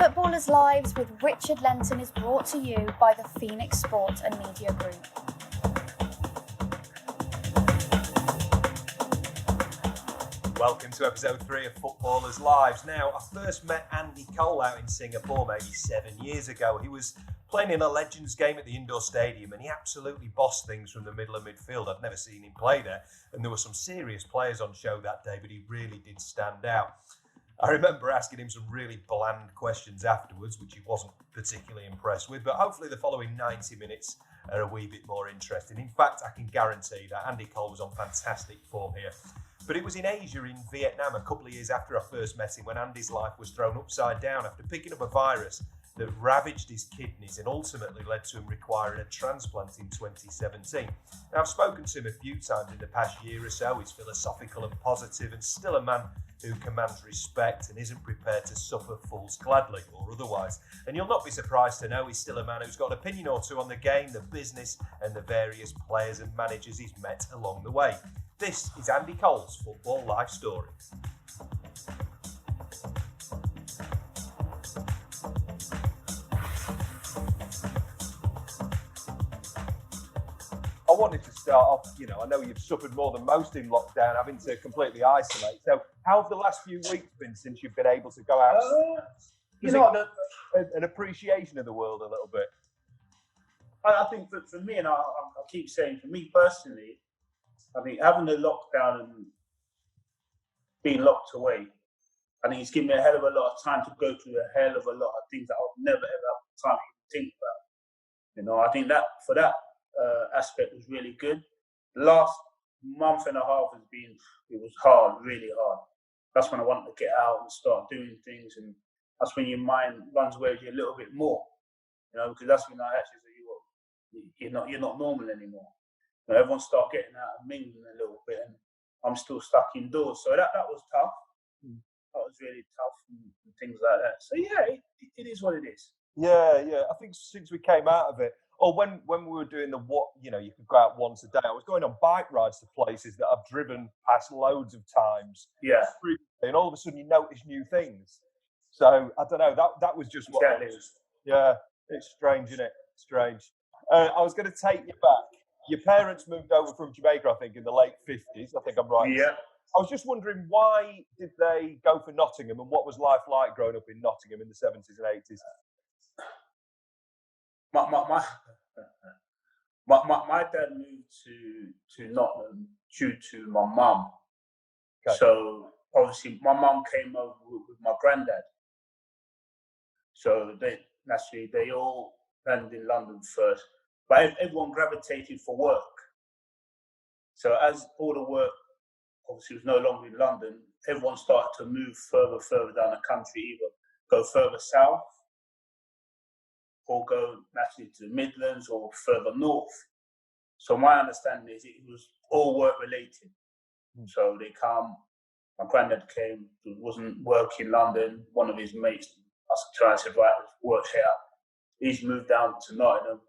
Footballers' Lives with Richard Lenton is brought to you by the Phoenix Sport and Media Group. Welcome to episode 3 of Footballers' Lives. Now, I first met Andy Cole out in Singapore maybe 7 years ago. He was playing in a Legends game at the indoor stadium and he absolutely bossed things from the middle of midfield. I'd never seen him play there, and there were some serious players on show that day, but he really did stand out. I remember asking him some really bland questions afterwards, which he wasn't particularly impressed with, but hopefully the following 90 minutes are a wee bit more interesting. In fact, I can guarantee that Andy Cole was on fantastic form here. But it was in Asia, in Vietnam, a couple of years after I first met him, when Andy's life was thrown upside down after picking up a virus that ravaged his kidneys and ultimately led to him requiring a transplant in 2017. Now, I've spoken to him a few times in the past year or so. He's philosophical and positive and still a man who commands respect and isn't prepared to suffer fools gladly or otherwise. And you'll not be surprised to know he's still a man who's got an opinion or two on the game, the business and the various players and managers he's met along the way. This is Andy Cole's Football Life Story. I wanted to start off, I know you've suffered more than most in lockdown, having to completely isolate. So how have the last few weeks been since you've been able to go out? An appreciation of the world a little bit? I think for me, and I keep saying, for me personally, I think having the lockdown and being locked away, I think it's given me a hell of a lot of time to go through a hell of a lot of things that I would never ever have time to think about. I think that for that aspect was really good. The last month and a half it was hard, really hard. That's when I wanted to get out and start doing things, and that's when your mind runs away with you a little bit more, because that's when I actually say, you're not normal anymore. Everyone started getting out and mingling a little bit, and I'm still stuck indoors. So that was tough. That was really tough and things like that. So yeah, it is what it is. Yeah. I think since we came out of it, or when we were doing you could go out once a day. I was going on bike rides to places that I've driven past loads of times. Yeah. And all of a sudden you notice new things. So I don't know. That was just what. Exactly. Yeah, it's strange, isn't it? Strange. I was going to take you back. Your parents moved over from Jamaica, I think, in the late 50s. I think I'm right. Yeah. I was just wondering, why did they go for Nottingham, and what was life like growing up in Nottingham in the 70s and 80s? My dad moved to Nottingham due to my mum. Okay. So obviously my mum came over with my granddad. So they all landed in London first. But everyone gravitated for work. So as all the work obviously was no longer in London, everyone started to move further down the country, either go further south or go naturally to the Midlands or further north. So my understanding is it was all work related. So my granddad came, wasn't working in London. One of his mates, I tried to say, right, work here. He's moved down to Nottingham.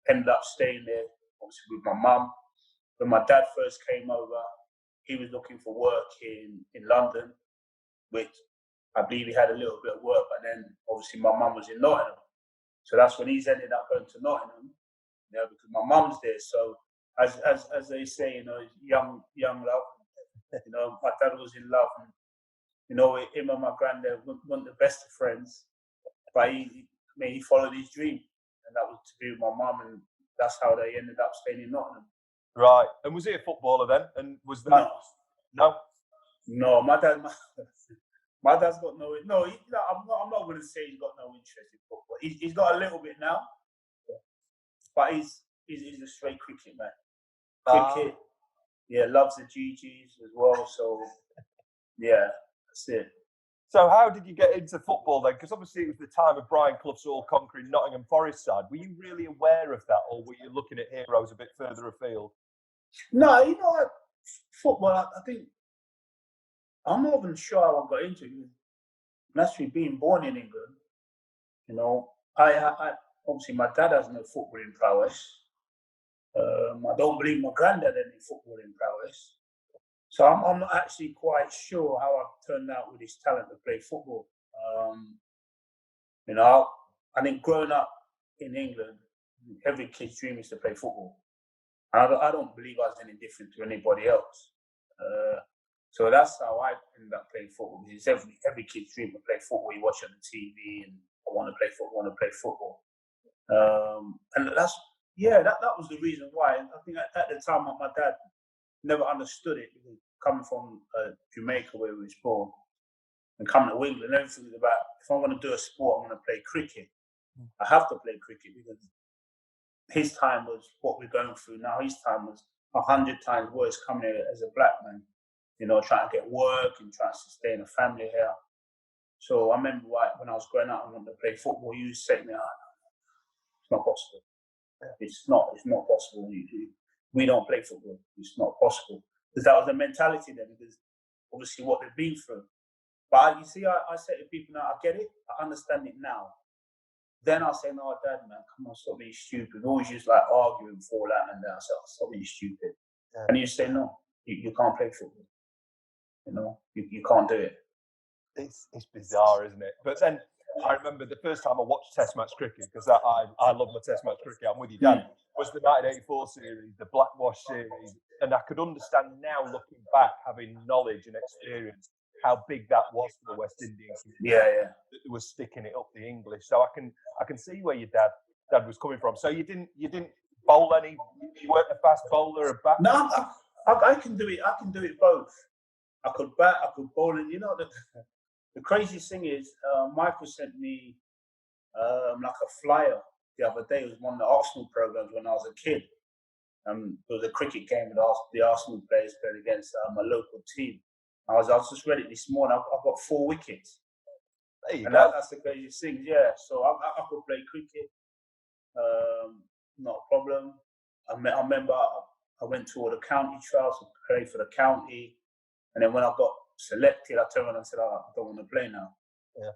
Ended up staying there, obviously, with my mum. When my dad first came over, he was looking for work in London, which I believe he had a little bit of work, but then obviously my mum was in Nottingham. So that's when he's ended up going to Nottingham, because my mum's there. So as they say, young love, my dad was in love, and him and my granddad weren't the best of friends, but he followed his dream. And that was to be with my mum, and that's how they ended up staying in Nottingham. Right. And was he a footballer then? And was that No, my dad's got no. No, I'm not going to say he's got no interest in football. He's got a little bit now, but he's a straight cricket man. Cricket, loves the GGs as well. So yeah, that's it. So how did you get into football then? Because obviously it was the time of Brian Clough's all conquering Nottingham Forest side. Were you really aware of that, or were you looking at heroes a bit further afield? No, football, I think, I'm not even sure how I got into it. Naturally, being born in England, I obviously my dad has no footballing prowess. I don't believe my granddad had any footballing prowess. So I'm not actually quite sure how I've turned out with this talent to play football. You know, I think growing up in England, every kid's dream is to play football. And I don't believe I was any different to anybody else. So that's how I ended up playing football. It's every kid's dream to play football. You watch it on the TV and I want to play football, And that was the reason why. I think at the time my dad never understood it, because coming from Jamaica where he was born and coming to England, everything was about, if I'm going to do a sport, I'm going to play cricket. I have to play cricket because his time was what we're going through now. His time was 100 times worse coming here as a black man, trying to get work and trying to sustain a family here. So I remember when I was growing up, I wanted to play football. You said to me, it's not possible. It's not possible. We don't play football. It's not possible. Because that was the mentality then, because obviously what they've been through. But you see, I say to people now, I get it. I understand it now. Then I say, no, Dad, man, come on, stop being stupid. Always just like arguing, fall out, and then I say, stop being stupid. Yeah. And you say, no, you can't play football. You can't do it. It's bizarre, isn't it? But then I remember the first time I watched Test match cricket, because I love my Test match cricket. I'm with you, Dad. Was the 1984 series, the Blackwash series, and I could understand now, looking back, having knowledge and experience, how big that was for the West Indians. Yeah. That was sticking it up the English. So I can see where your dad was coming from. So you didn't bowl any. You weren't a fast bowler, a bat. No, I can do it. I can do it both. I could bat, I could bowl, and the craziest thing is, Michael sent me like a flyer the other day. It was one of the Arsenal programs when I was a kid. It was a cricket game with the Arsenal players playing against my local team. I was just read it this morning. I've got 4 wickets. There you go. That's the craziest thing, yeah. So I could play cricket, not a problem. I remember I went to all the county trials to play for the county. And then when I got selected, I turned around and said, I don't want to play now. Yeah.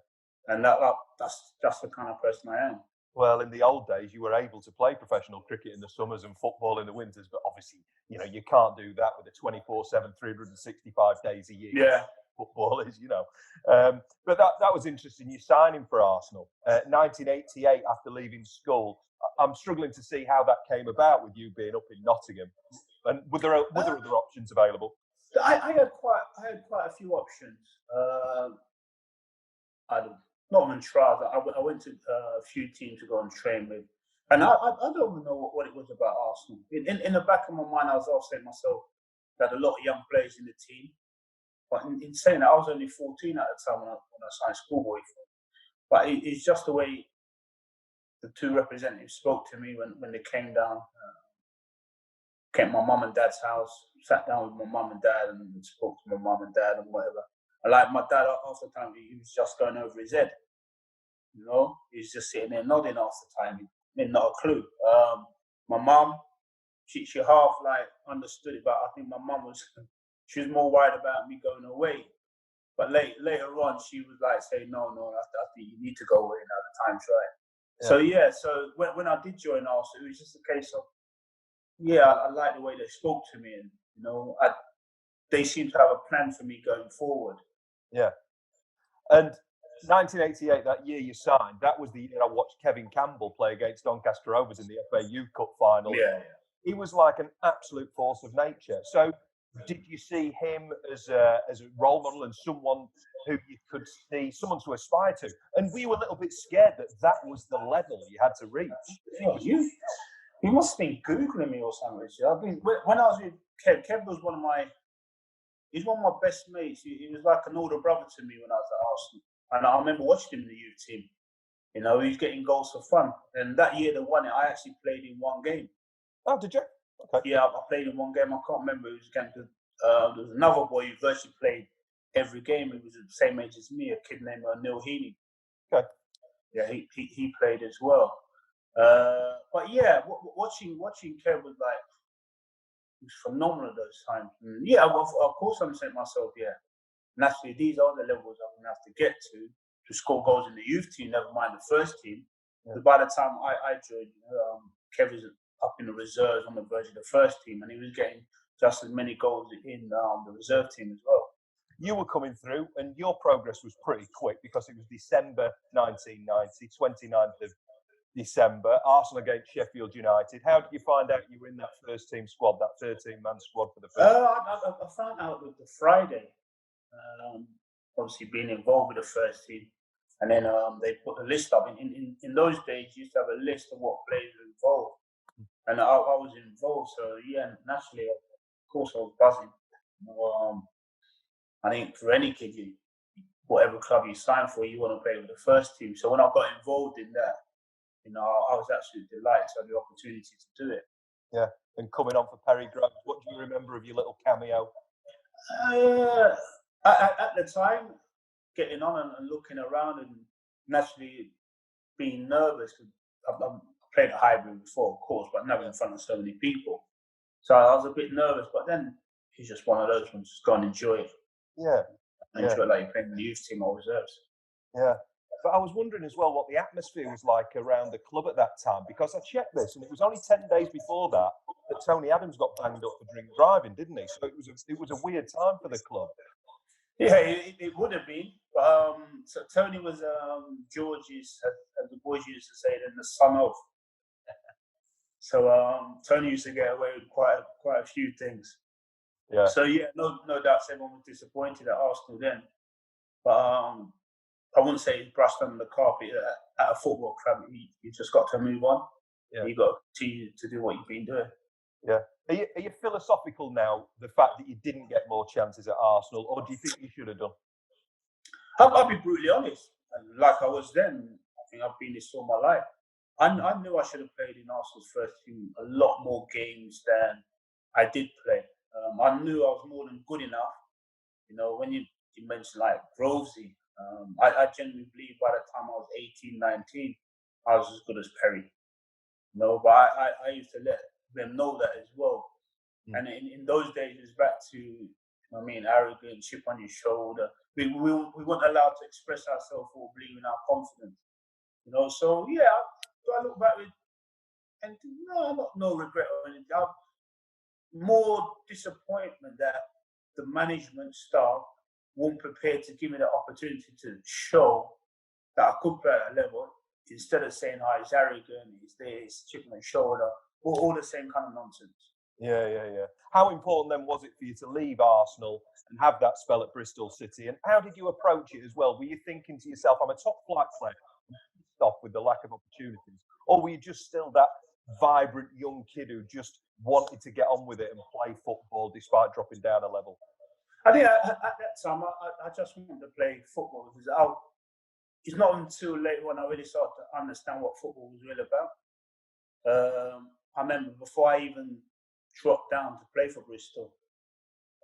And that's just the kind of person I am. Well, in the old days, you were able to play professional cricket in the summers and football in the winters, but obviously, you can't do that with a 24/7, 365 days a year. Yeah. Football is, But that was interesting. You signing for Arsenal, 1988 after leaving school. I'm struggling to see how that came about with you being up in Nottingham. And were there other options available? I had quite a few options. Not even trials. I went to a few teams to go and train with, and I don't even know what it was about Arsenal. In the back of my mind, I was also saying to myself that a lot of young players in the team. But in saying that, I was only 14 at the time when I signed schoolboy for. But it's just the way the 2 representatives spoke to me when they came down. Came to my mum and dad's house, sat down with my mum and dad, and spoke to my mum and dad and whatever. And like my dad, half the time he was just going over his head. He's just sitting there nodding half the time. He had not a clue. My mum, she half like understood it, but I think my mum was more worried about me going away. But later on, she was like saying, no, I think you need to go away now. The time's right. Yeah. So when I did join Arsenal, it was just a case of, I like the way they spoke to me, and they seem to have a plan for me going forward. Yeah. And 1988, that year you signed, that was the year I watched Kevin Campbell play against Doncaster Rovers in the FA Youth Cup final. Yeah. He was like an absolute force of nature. So did you see him as a role model and someone who you could see, someone to aspire to? And were you a little bit scared that was the level you had to reach? You must have been Googling me or something. I mean, when I was with Kev was one of my best mates. He was like an older brother to me when I was at Arsenal. And I remember watching him in the youth team. He was getting goals for fun. And that year they won it, I actually played in 1 game. Oh, did you? Okay. Yeah, I played in 1 game. I can't remember who was again. There was another boy who virtually played every game. He was the same age as me, a kid named Neil Heaney. Okay. Yeah, he played as well. But yeah, watching Kev was like, it was phenomenal at those times. And yeah, of course I'm saying to myself, naturally these are the levels I'm going to have to get to score goals in the youth team, never mind the first team. Yeah. But by the time I joined, Kev was up in the reserves on the verge of the first team, and he was getting just as many goals in the reserve team as well. you were coming through, and your progress was pretty quick because it was December 1990, 29th of December, Arsenal against Sheffield United. How did you find out you were in that first team squad, that 13-man squad for the first? I found out with the Friday. Obviously, being involved with the first team, and then they put the list up. In those days, you used to have a list of what players were involved, and I was involved. So yeah, naturally, of course, I was buzzing. I think for any kid, whatever club you sign for, you want to play with the first team. So when I got involved in that, I was absolutely delighted to have the opportunity to do it. Yeah, and coming on for Perry Groves, what do you remember of your little cameo? At the time, getting on and looking around and naturally being nervous. I've played a hybrid before, of course, but never in front of so many people. So I was a bit nervous, but then it's just one of those ones. Just go and enjoy it. Yeah. Enjoy it like you're playing in the youth team or reserves. Yeah. But I was wondering as well what the atmosphere was like around the club at that time, because I checked this, and it was only 10 days before that Tony Adams got banged up for drink driving, didn't he? So it was a weird time for the club. Yeah, it would have been. So Tony was George's, as the boys used to say, then the son of. So Tony used to get away with quite a few things. Yeah. So yeah, no doubt everyone was disappointed at Arsenal then. But I wouldn't say he's brushed under the carpet at a football club. You just got to move on. Yeah. You got to continue to do what you've been doing. Yeah. Are you philosophical now, the fact that you didn't get more chances at Arsenal, or do you think you should have done? I'll be brutally honest. Like I was then, I think I've been this all my life. I knew I should have played in Arsenal's first team a lot more games than I did play. I knew I was more than good enough. When you mentioned like Grovesy, I genuinely believe by the time I was 18, 19, I was as good as Perry. But I used to let them know that as well. And in those days, it's back to, arrogant, chip on your shoulder. We weren't allowed to express ourselves or believe in our confidence. So yeah, do I look back with, and no regret or anything. More disappointment that the management staff weren't prepared to give me the opportunity to show that I could play at a level, instead of saying, he's arrogant, he's this, chip on his shoulder, all the same kind of nonsense. Yeah. How important then was it for you to leave Arsenal and have that spell at Bristol City? And how did you approach it as well? Were you thinking to yourself, I'm a top flight player, I'm pissed off with the lack of opportunities? Or were you just still that vibrant young kid who just wanted to get on with it and play football despite dropping down a level? I think at that time, I just wanted to play football, because it's not until later when I really started to understand what football was really about. I remember before I even dropped down to play for Bristol,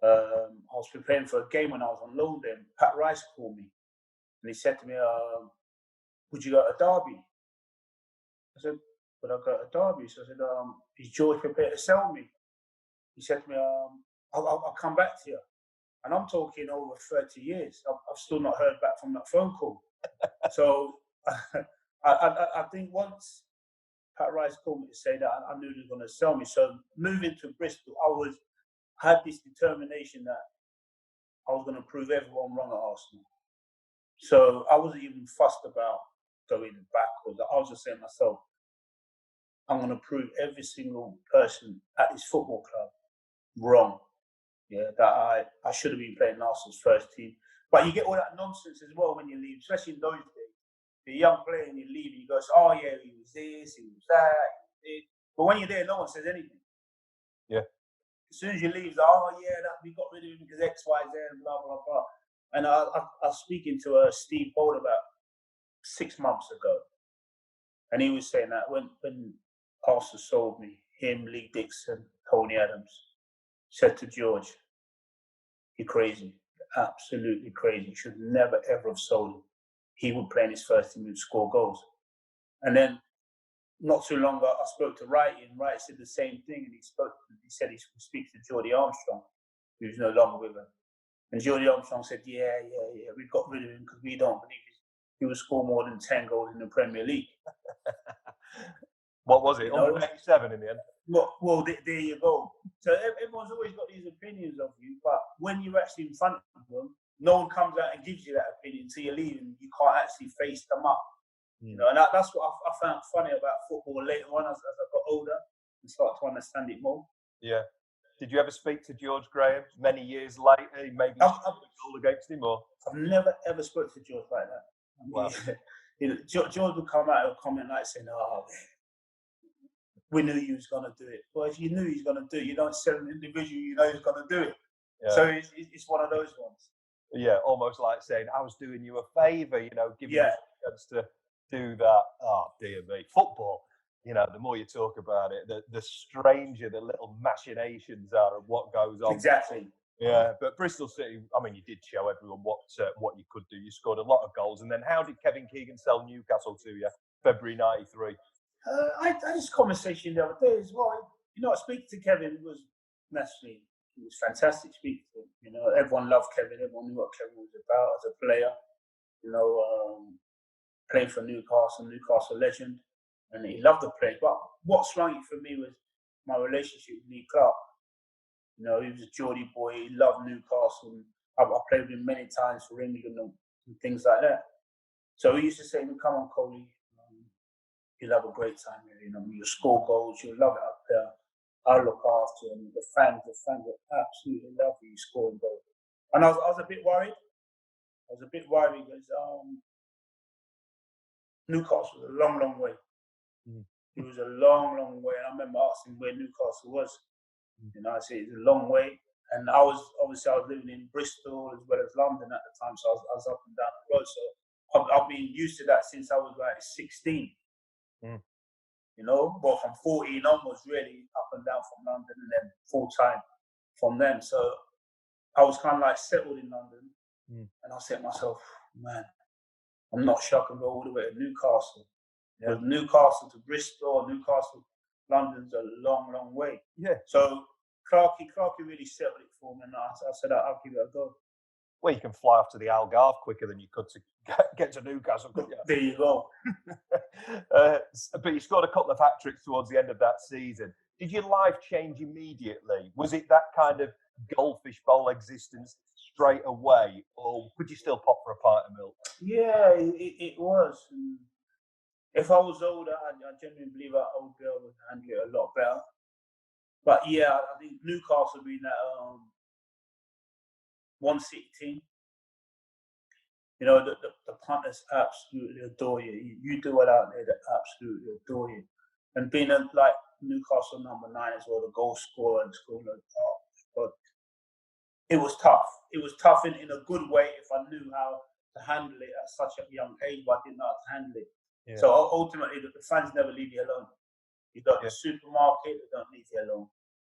I was preparing for a game when I was on loan there. Pat Rice called me and he said to me, would you go to Derby? I said, would I go to Derby? So I said, is George prepared to sell me? He said to me, I'll come back to you. And I'm talking over 30 years. I've still not heard back from that phone call. So I think once Pat Rice called me to say that, I knew they were going to sell me. So moving to Bristol, I had this determination that I was going to prove everyone wrong at Arsenal. So I wasn't even fussed about going backwards. I was just saying to myself, I'm going to prove every single person at this football club wrong. Yeah, that I should have been playing Arsenal's first team. But you get all that nonsense as well when you leave, especially in those days. You're a young player and you leave and you go, oh yeah, he was this, he was that, he was this. But when you're there, no one says anything. Yeah. As soon as you leave, oh yeah, we got rid of him because X, Y, Z, and blah, blah, blah. And I was speaking to Steve Bold about 6 months ago. And he was saying that when Arsenal sold me, him, Lee Dixon, Tony Adams, said to George, you're crazy, absolutely crazy. You should never, ever have sold him. He would play in his first team, would score goals. And then not too long ago, I spoke to Wright, and Wright said the same thing. And he said he speaks to Geordie Armstrong, who's no longer with him. And Geordie Armstrong said, yeah, we got rid of him because we don't believe he would score more than 10 goals in the Premier League. What was it? 187 in the end? Well, there you go. So everyone's always got these opinions of you, but when you're actually in front of them, no one comes out and gives you that opinion until you leave, and you can't actually face them up. You know, and that's what I found funny about football later on as I got older and started to understand it more. Yeah. Did you ever speak to George Graham many years later? Maybe you scored a goal against him, or? I've never ever spoke to George like that. Wow. You know, George would come out and comment like saying, "Oh, we knew you was gonna do it." Well, if you knew he was gonna do it, you don't sell an individual. You know he's gonna do it. Yeah. So it's one of those ones. Yeah, almost like saying, "I was doing you a favour," you know, giving you a chance to do that. Oh dear me, football. You know, the more you talk about it, the stranger the little machinations are of what goes on. Exactly. Yeah, but Bristol City, I mean, you did show everyone what you could do. You scored a lot of goals, and then how did Kevin Keegan sell Newcastle to you? February '93. I had this conversation the other day as well. You know, speaking to Kevin was naturally, it was fantastic speaking to him. You know, everyone loved Kevin. Everyone knew what Kevin was about as a player. You know, playing for Newcastle legend, and he loved the play. But what swung it for me was my relationship with Lee Clark. You know, he was a Geordie boy. He loved Newcastle. I played with him many times for England and things like that. So he used to say to me, "Come on, Coley, you'll have a great time here. You know, you'll score goals. You'll love it up there. I'll look after you." The fans will absolutely love you scoring goals. And I was a bit worried. Because Newcastle was a long, long way. It was a long, long way. And I remember asking where Newcastle was. You know, I said it's a long way. And I was living in Bristol as well as London at the time, so I was up and down the road. So I've been used to that since I was like 16. You know, but from 14 onwards, really up and down from London, and then full time from then. So I was kind of like settled in London, and I said to myself, "Man, I'm not sure I can go all the way to Newcastle. Yeah. Newcastle to Bristol, Newcastle, London's a long, long way." Yeah. So Clarky really settled it for me, and I said I'll give it a go. Well, you can fly off to the Algarve quicker than you could to get to Newcastle, couldn't you? There you go. But you scored a couple of hat-tricks towards the end of that season. Did your life change immediately? Was it that kind of goldfish bowl existence straight away, or could you still pop for a pint of milk? Yeah, it was. If I was older, I genuinely believe I would be able to handle it a lot better. But yeah, I think Newcastle being that one city team, you know, the punters absolutely adore you. You do it out there, they absolutely adore you. And being like Newcastle number 9 as well, the goal scorer and scoring, but it was tough. It was tough in a good way if I knew how to handle it at such a young age, but I didn't know how to handle it. Yeah. So ultimately, the fans never leave you alone. You go to the supermarket, they don't leave you alone.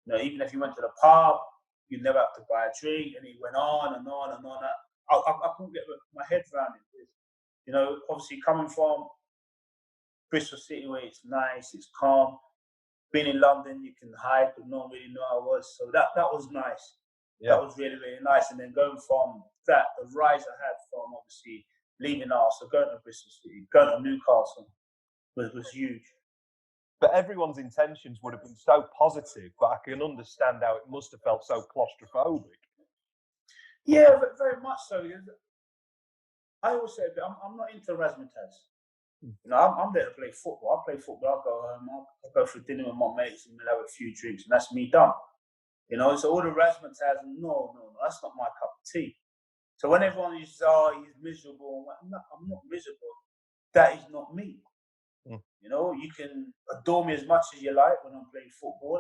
You know, even if you went to the pub, you never have to buy a drink, and it went on and on and on. I couldn't get my head around it. You know, obviously coming from Bristol City where it's nice, it's calm. Being in London, you can hide, but no one really knew I was. So that was nice. Yeah. That was really, really nice. And then going from that, the rise I had from obviously leaving Arsenal, going to Bristol City, going to Newcastle was huge. But everyone's intentions would have been so positive, but I can understand how it must have felt so claustrophobic. Yeah, but very much so. I always say, I'm not into razzmatazz. You know, I'm there to play football. I play football. I go home. I'll go for dinner with my mates and we'll have a few drinks, and that's me done. You know, so all the razzmatazz, no, that's not my cup of tea. So when everyone is, he's miserable, I'm not miserable. That is not me. You know, you can adore me as much as you like when I'm playing football.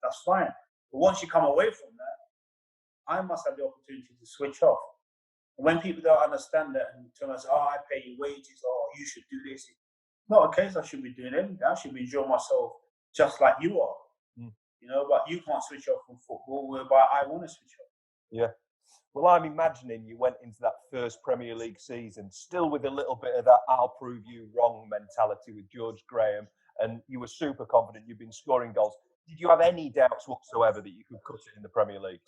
That's fine. But once you come away from that, I must have the opportunity to switch off. And when people don't understand that and tell us, I pay you wages, you should do this. It's not a case I should be doing anything. I should be enjoying myself just like you are. You know, but you can't switch off from football, whereby I want to switch off. Yeah. Well, I'm imagining you went into that first Premier League season still with a little bit of that "I'll prove you wrong" mentality with George Graham, and you were super confident you've been scoring goals. Did you have any doubts whatsoever that you could cut it in the Premier League?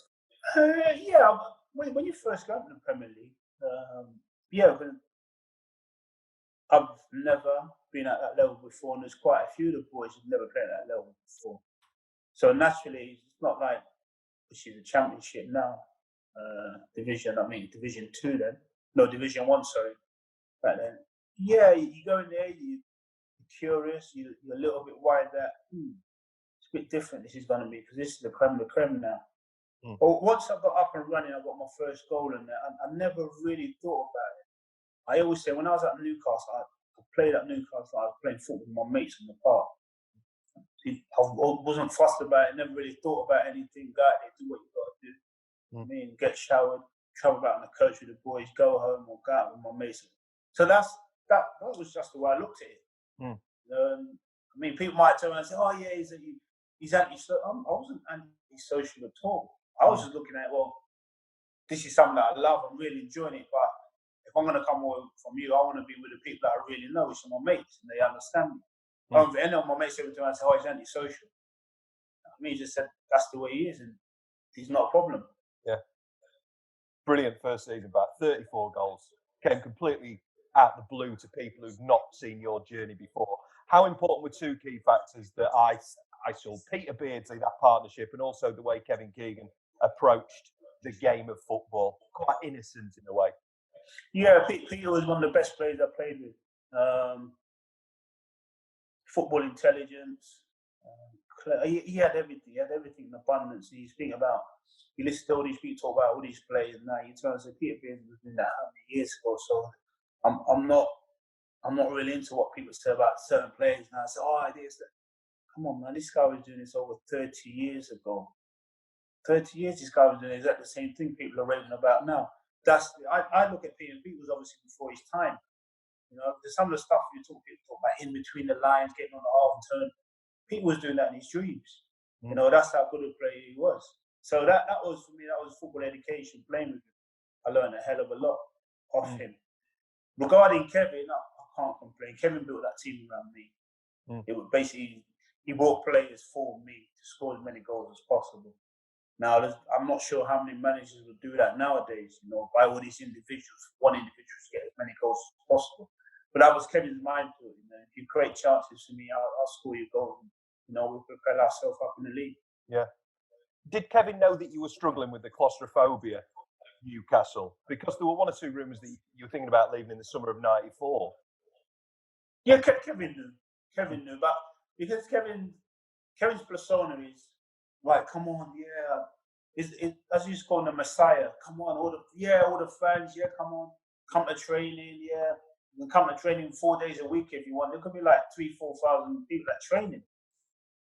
Yeah, when you first go into the Premier League, but I've never been at that level before, and there's quite a few of the boys who've never played at that level before. So naturally, it's not like this is a championship now. Division 2 then. No, Division 1, sorry. Back then. Yeah, you go in there, you're curious, you're a little bit worried that it's a bit different this is going to be, because this is the creme de creme now. But once I got up and running, I got my first goal in there, I never really thought about it. I always say, when I was at Newcastle, I played at Newcastle, I was playing football with my mates in the park. I wasn't fussed about it, never really thought about anything. Go out there, do what you got to do. I mean, get showered, travel back on the coach with the boys, go home or go out with my mates. So that was just the way I looked at it. I mean, people might turn around and say, "Oh yeah, he's anti-social." I wasn't anti-social at all. I was just looking at, well, this is something that I love. I'm really enjoying it. But if I'm going to come away from you, I want to be with the people that I really know, which are my mates, and they understand me. And then my mates every time I say, "Oh, he's anti-social." I mean, he just said that's the way he is, and he's not a problem. Yeah. Brilliant first season, about 34 goals. Came completely out the blue to people who've not seen your journey before. How important were two key factors that I saw? Peter Beardsley, that partnership, and also the way Kevin Keegan approached the game of football. Quite innocent in a way. Yeah, Peter was one of the best players I played with. Football intelligence. He had everything. He had everything in abundance. You listen to all these people talk about all these players, and now you turn and say Peter Beardsley was doing that how many years ago. So I'm not really into what people say about certain players now. I say, "Oh, this." Come on, man, this guy was doing this over 30 years ago. 30 years this guy was doing exactly the same thing people are raving about now. I look at Peter, and Peter was obviously before his time. You know, there's some of the stuff people talk about in between the lines, getting on the half turn. Peter was doing that in his dreams. You know, that's how good a player he was. So that was, for me, that was football education, playing with him. I learned a hell of a lot off him. Regarding Kevin, I can't complain. Kevin built that team around me. It was basically, he brought players for me to score as many goals as possible. Now, I'm not sure how many managers would do that nowadays, you know, by all these individuals, one individual to get as many goals as possible. But that was Kevin's mind to it. You know, if you create chances for me, I'll score you goals. And, you know, we'll propel ourselves up in the league. Yeah. Did Kevin know that you were struggling with the claustrophobia at Newcastle? Because there were one or two rumours that you were thinking about leaving in the summer of '94. Yeah, Kevin knew. Kevin knew. But because Kevin's persona is, right, come on, yeah. As you call him, the Messiah. Come on, all the fans, yeah, come on. Come to training, yeah. You can come to training 4 days a week if you want. There could be like 3,000-4,000 people at training.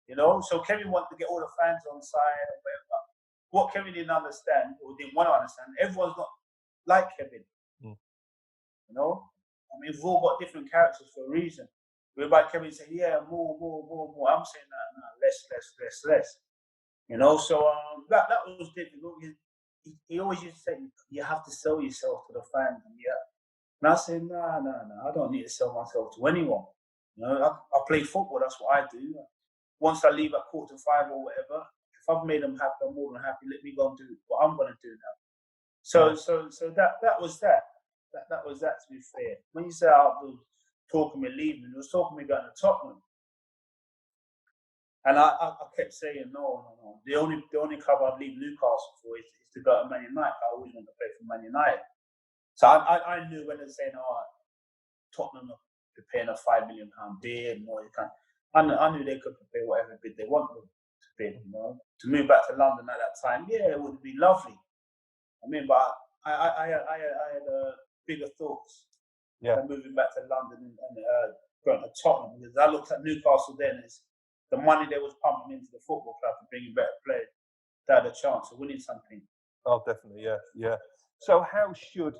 You know? So Kevin wanted to get all the fans on side or whatever. What Kevin didn't understand, or didn't want to understand, everyone's not like Kevin. You know? I mean, we've all got different characters for a reason. Whereby Kevin saying, yeah, more. I'm saying, no, less. You know, so that was difficult. He always used to say, you have to sell yourself to the fans. And I said, no, I don't need to sell myself to anyone. You know, I play football, that's what I do. Once I leave at 4:45 or whatever, if I've made them happy, I'm more than happy. Let me go and do what I'm going to do now. So that was that. That was that, to be fair. When you say I was talking me leaving, it was talking me going to Tottenham. And I kept saying, no. The only club I'd leave Newcastle for is to go to Man United. I always want to play for Man United. So I knew when they were saying, Tottenham are paying a £5 million bid and all this kind. I knew they could pay whatever bid they want to bid. You know, to move back to London at that time, yeah, it would be lovely. I mean, but I had bigger thoughts. Yeah, moving back to London and going to Tottenham, because I looked at Newcastle then as the money they was pumping into the football club and bringing better players. They had a chance of winning something. Oh, definitely, yeah. So how should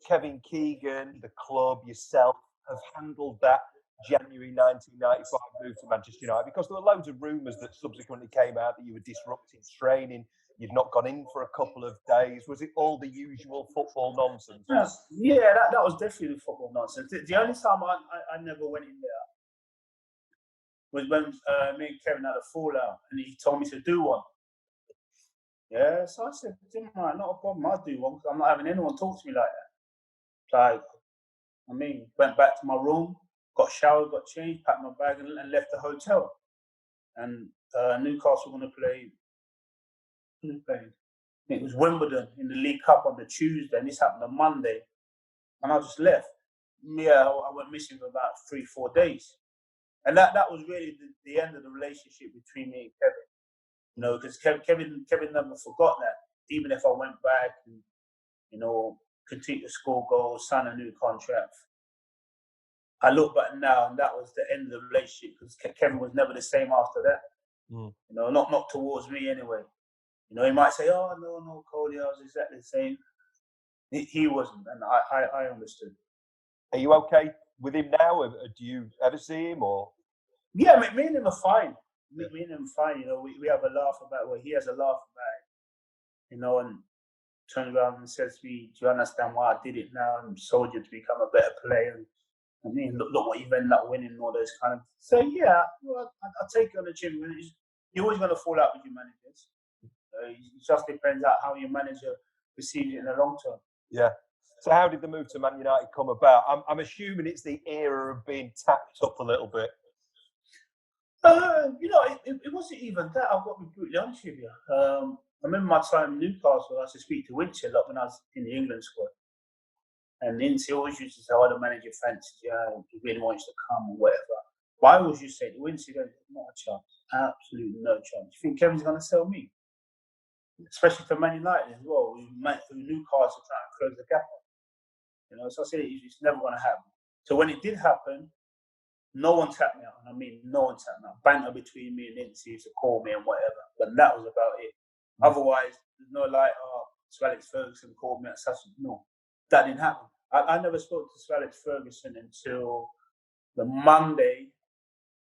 Kevin Keegan, the club, yourself, have handled that January 1995 move to Manchester United? Because there were loads of rumours that subsequently came out that you were disrupting training, you'd not gone in for a couple of days. Was it all the usual football nonsense? Yeah, that was definitely football nonsense. The only time I never went in there was when me and Kevin had a fallout and he told me to do one. Yeah, so I said, not a problem, I'll do one because I'm not having anyone talk to me like that. So, went back to my room, got showered, got changed, packed my bag and left the hotel. And Newcastle were going to play. Who played? It was Wimbledon in the League Cup on the Tuesday, and this happened on Monday, and I just left. Yeah, I went missing for about 3-4 days, and that was really the end of the relationship between me and Kevin. You know, because Kevin never forgot that. Even if I went back and, you know, continue to score goals, sign a new contract, I look back now, and that was the end of the relationship, because Kevin was never the same after that. You know, not towards me anyway. You know, he might say, "Oh no, Cody, I was exactly the same." He wasn't, and I understood. Are you okay with him now? Do you ever see him or? Yeah, me and him are fine. Me and him are fine. You know, we have a laugh about what he has a laugh about it. You know, and turns around and says to me, "Do you understand why I did it now? And sold you to become a better player." And I mean, look what you've ended up winning and all those kind of. So yeah, well, I take it on the chin. You're always going to fall out with your managers. It just depends on how your manager perceives it in the long term. Yeah. So how did the move to Man United come about? I'm assuming it's the era of being tapped up a little bit. You know, it wasn't even that. I've got to be brutally honest with you. I remember my time in Newcastle. I used to speak to Winch a lot when I was in the England squad. And Lindsay always used to say, "Oh, the manager fancies you, he really wants to come," or whatever. But I always used to say to Winch, "Not a chance. Absolutely no chance. You think Kevin's going to sell me?" Especially for Man United as well, who Newcastle trying to close the gap on. You know, so I said it's never going to happen. So when it did happen, no one tapped me out, and I mean no one tapped me out. Banter between me and Lindsay used to call me and whatever, but that was about it. Otherwise, there's no like, "Oh, Sir Alex Ferguson called me at such." No, that didn't happen. I never spoke to Sir Alex Ferguson until the Monday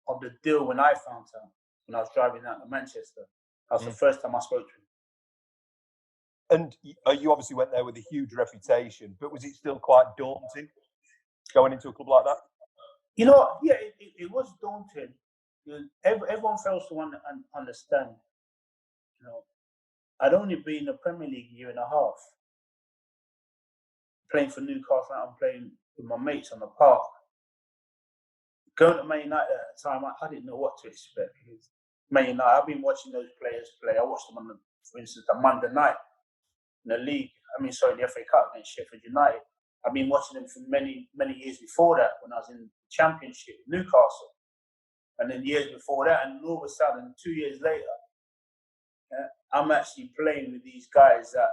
of the deal when I found out, when I was driving out to Manchester. That was the first time I spoke to him. And you obviously went there with a huge reputation, but was it still quite daunting going into a club like that? You know, yeah, it was daunting. Everyone fails to understand. You know, I'd only been in the Premier League a year and a half, playing for Newcastle. I'm playing with my mates on the park. Going to Man United at the time, I didn't know what to expect, because Man United, I've been watching those players play. I watched them for instance, on Monday night in the league. The FA Cup against Sheffield United. I've been watching them for many years before that, when I was in the Championship, Newcastle, and then years before that, and all of a sudden, 2 years later, I'm actually playing with these guys that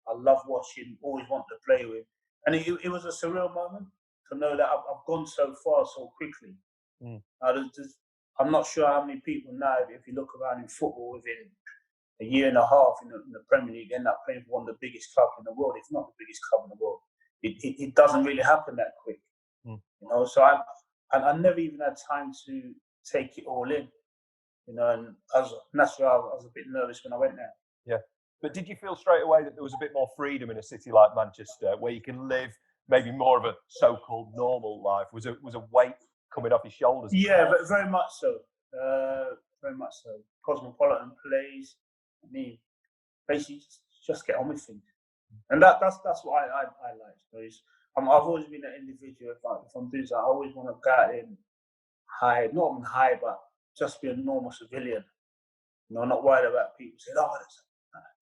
I love watching, always want to play with, and it was a surreal moment to know that I've gone so far so quickly. I'm not sure how many people now, if you look around in football, within a year and a half in the Premier League, end up playing for one of the biggest clubs in the world, if not the biggest club in the world. It doesn't really happen that quick. You know, so I never even had time to take it all in. You know, and that's why I was a bit nervous when I went there. Yeah. But did you feel straight away that there was a bit more freedom in a city like Manchester, where you can live maybe more of a so-called normal life? Was a weight coming off your shoulders? Yeah, but very much so. Very much so. Cosmopolitan place. I mean, basically, just get on with things, and that's what I like. I've always been an individual. If I'm doing something, I always want to go out and hide, not even hide, but just be a normal civilian. You know, not worried about people saying, "Oh,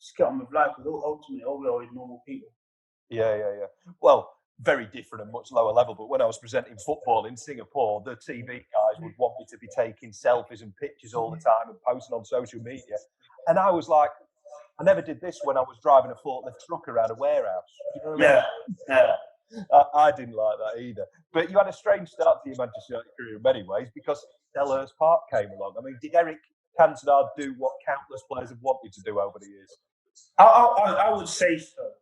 just get on with life," because ultimately, all we're always normal people. Yeah. Well, very different and much lower level. But when I was presenting football in Singapore, the TV guys would want me to be taking selfies and pictures all the time and posting on social media. And I was like, I never did this when I was driving a forklift truck around a warehouse. You know what I mean? Yeah. I didn't like that either. But you had a strange start to your Manchester United career in many ways, because Selhurst Park came along. I mean, did Eric Cantona do what countless players have wanted to do over the years? I would say so.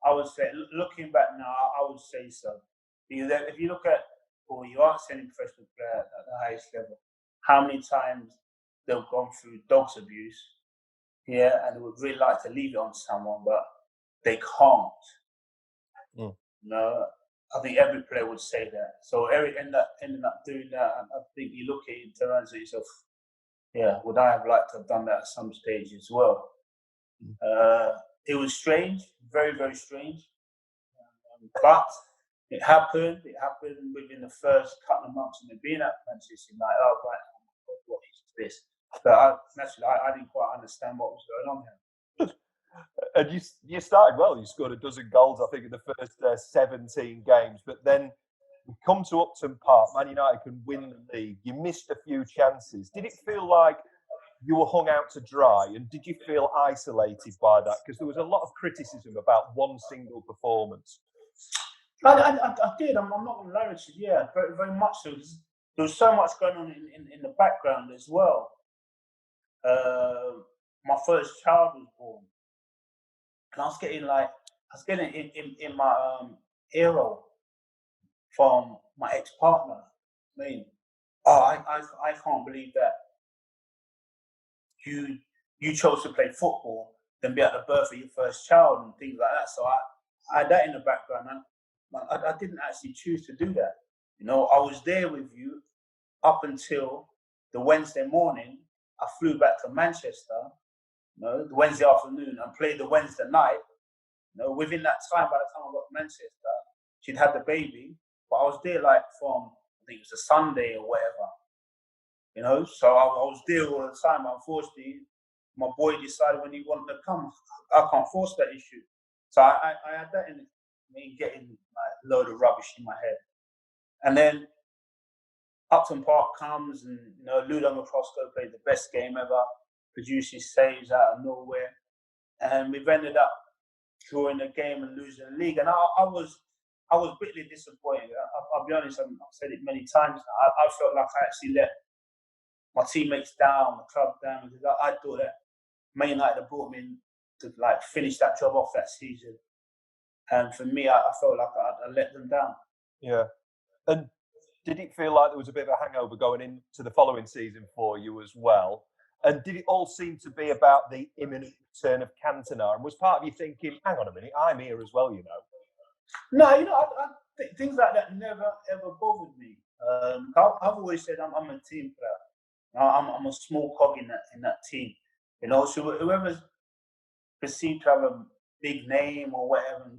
I would say, looking back now, I would say so. Because if you look at, or you ask any professional player at the highest level, how many times they've gone through dogs abuse, and they would really like to leave it on someone, but they can't. You know, I think every player would say that. So Eric ended up doing that, and I think you look at it and turn around and say to yourself, would I have liked to have done that at some stage as well? It was strange, very, very strange. But it happened. It happened within the first couple of months of me being at Manchester United. I was like, "Oh my God, what is this?" But naturally, I didn't quite understand what was going on here. And you started well. You scored a dozen goals, I think, in the first 17 games. But then you come to Upton Park, Man United can win the league. You missed a few chances. Did it feel like you were hung out to dry? And did you feel isolated by that? Because there was a lot of criticism about one single performance. I did. I'm not going to lie with you. Yeah, very, very much so. There was so much going on in the background as well. My first child was born, and I was getting in my ear roll from my ex-partner. I mean, I can't believe that you chose to play football, then be at the birth of your first child and things like that. So I had that in the background, and I didn't actually choose to do that. You know, I was there with you up until the Wednesday morning. I flew back to Manchester, you know, the Wednesday afternoon, and played the Wednesday night. You know, within that time, by the time I got to Manchester, she'd had the baby, but I was there like from, I think it was a Sunday or whatever. You know, so I was there all the time. Unfortunately, my boy decided when he wanted to come, I can't force that issue. So I had that in me getting like a load of rubbish in my head. And then Upton Park comes, and you know, Ludo Microsco played the best game ever, produces saves out of nowhere, and we've ended up drawing the game and losing the league. And I was bitterly disappointed. I'll be honest, I've said it many times now. I felt like I actually let my teammates down, the club down, because I thought that Man United had brought me in to like finish that job off that season. And for me, I felt like I let them down. Yeah. And did it feel like there was a bit of a hangover going into the following season for you as well? And did it all seem to be about the imminent return of Cantona? And was part of you thinking, hang on a minute, I'm here as well, you know? No, you know, I think things like that never ever bothered me. I've always said I'm a team player. I'm a small cog in that team. You know, so whoever's perceived to have a big name or whatever,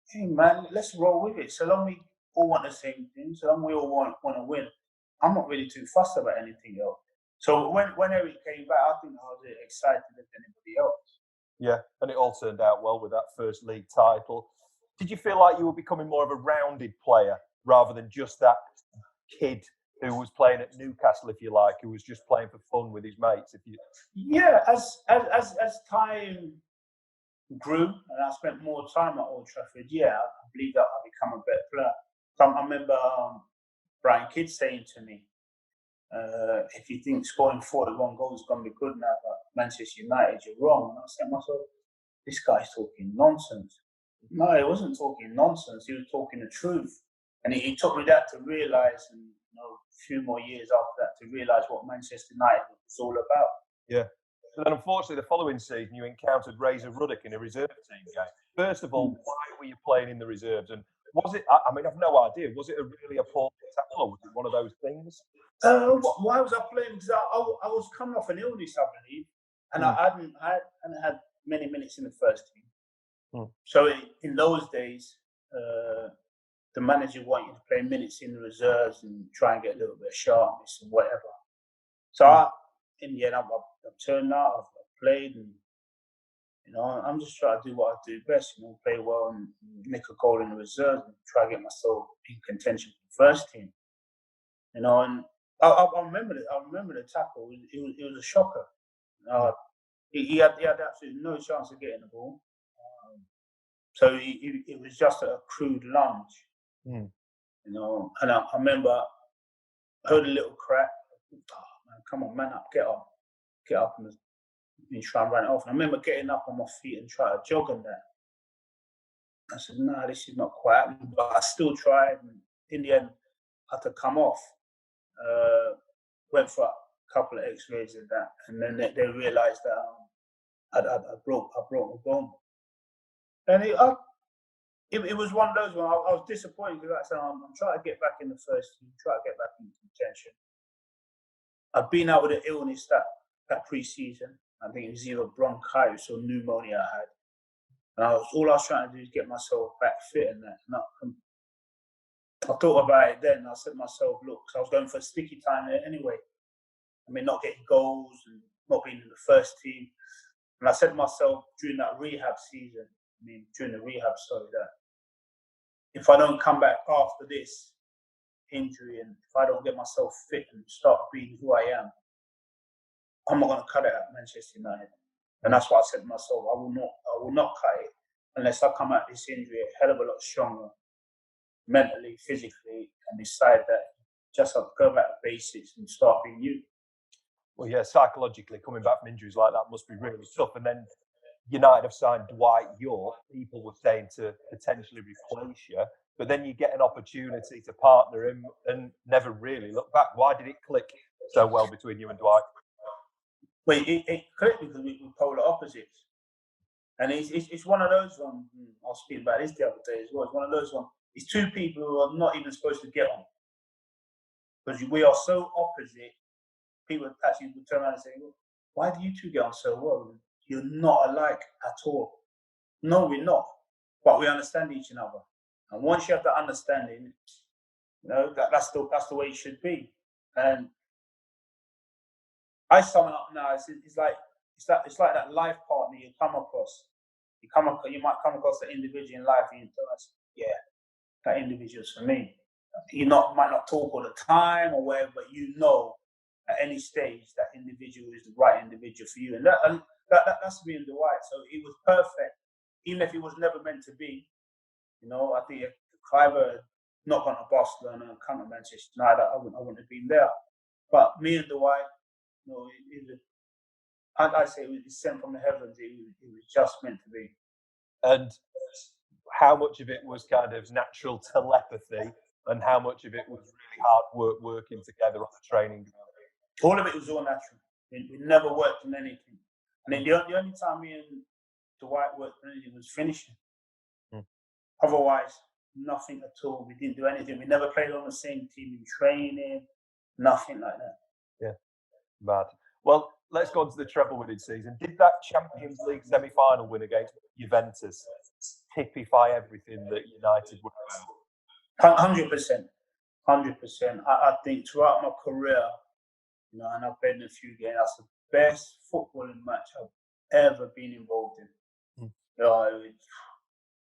hey man, let's roll with it. So long we all want the same thing, so long we all want to win. I'm not really too fussed about anything else. So when Eric came back, I think I was as excited as anybody else. Yeah, and it all turned out well with that first league title. Did you feel like you were becoming more of a rounded player rather than just that kid who was playing at Newcastle, if you like, who was just playing for fun with his mates? Yeah, as time grew and I spent more time at Old Trafford, yeah, I believe that I become a better player. I remember Brian Kidd saying to me, if you think scoring 41 goals is going to be good enough at Manchester United, you're wrong. And I said to myself, this guy's talking nonsense. No, he wasn't talking nonsense. He was talking the truth. And he took me that to realise, and you know, a few more years after that, to realise what Manchester United was all about. Yeah. So then, unfortunately, the following season, you encountered Razor Ruddock in a reserve team game. First of all, why were you playing in the reserves? And was it, I mean, I've no idea, was it a really appalling tackle, or was it one of those things? Why was I playing? Because I was coming off an illness, I believe, and I hadn't had many minutes in the first team. So in those days, the manager wanted to play minutes in the reserves and try and get a little bit of sharpness and whatever. So in the end, I've turned out, I've played, and you know, I'm just trying to do what I do best. You know, play well and make a goal in the reserves and try to get myself in contention for the first team. You know, and I remember it. I remember the tackle. It was a shocker. He had absolutely no chance of getting the ball. So it was just a crude lunge. You know, and I remember I heard a little crack. Oh man, come on, man up, get up, and try and run it off. And I remember getting up on my feet and trying to jog on that. I said, no, this is not quite happening. But I still tried, and in the end, I had to come off. Went for a couple of X-rays and that, and then they realised that I broke my bone. And it was one of those when I was disappointed because I said I'm trying to get back in the first team, try to get back in contention. I've been out with an illness that pre-season. I think it was either bronchitis or pneumonia I had. And all I was trying to do is get myself back fit and that. And I thought about it then. I said to myself, look, I was going for a sticky time there anyway. I mean, not getting goals and not being in the first team. And I said to myself during the rehab, that if I don't come back after this injury and if I don't get myself fit and start being who I am, I'm not going to cut it at Manchester United. And that's what I said to myself. I will not cut it unless I come out this injury a hell of a lot stronger, mentally, physically, and decide that just have to go back to basics and start being you. Well, yeah, psychologically, coming back from injuries like that must be really tough. And then United have signed Dwight York. People were saying to potentially replace you, but then you get an opportunity to partner him and never really look back. Why did it click so well between you and Dwight? Well, it clicked because we're polar opposites. And it's one of those ones, I was speaking about this the other day as well, it's one of those ones, it's two people who are not even supposed to get on. Because we are so opposite, people actually would turn around and say, well, why do you two get on so well? You're not alike at all. No, we're not. But we understand each other. And once you have that understanding, that's the way it should be. And I sum it up now. It's like that life partner you come across. You might come across the individual in life, and you tell us, yeah, that individual's for me. You might not talk all the time or whatever, but at any stage that individual is the right individual for you, and that's me and Dwight. So it was perfect, even if it was never meant to be. I think if Cliver had not gone to Barcelona and come to Manchester United, I wouldn't have been there. But me and Dwight, I'd say it was sent from the heavens. It was just meant to be. And how much of it was kind of natural telepathy, and how much of it was really hard work working together on the training ground? All of it was all natural. We never worked on anything. And then the only time me and Dwight worked on anything was finishing. Otherwise, nothing at all. We didn't do anything. We never played on the same team in training. Nothing like that. Yeah, mad. Well, let's go on to the treble winning season. Did that Champions League semi-final win against Juventus typify everything that United would have? 100%. 100%. I think throughout my career, and I've been in a few games, that's the best footballing match I've ever been involved in.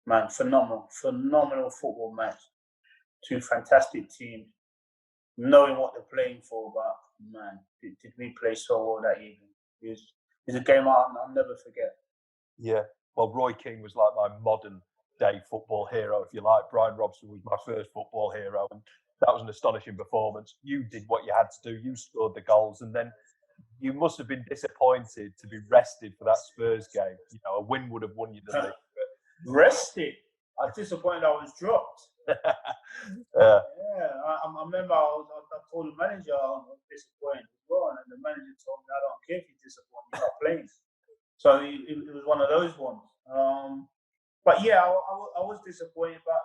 Man, phenomenal football match. Two fantastic teams, knowing what they're playing for, but man, did we play so well that evening. It was a game I'll never forget. Yeah, well, Roy Keane was like my modern day football hero, if you like. Brian Robson was my first football hero, and that was an astonishing performance. You did what you had to do. You scored the goals, and then you must have been disappointed to be rested for that Spurs game. A win would have won you the league. Rested? I was disappointed I was dropped. Yeah, I remember I told the manager I was disappointed as well, and the manager told me, I don't care if you're disappointed, you're not playing. So it was one of those ones. But yeah, I was disappointed, but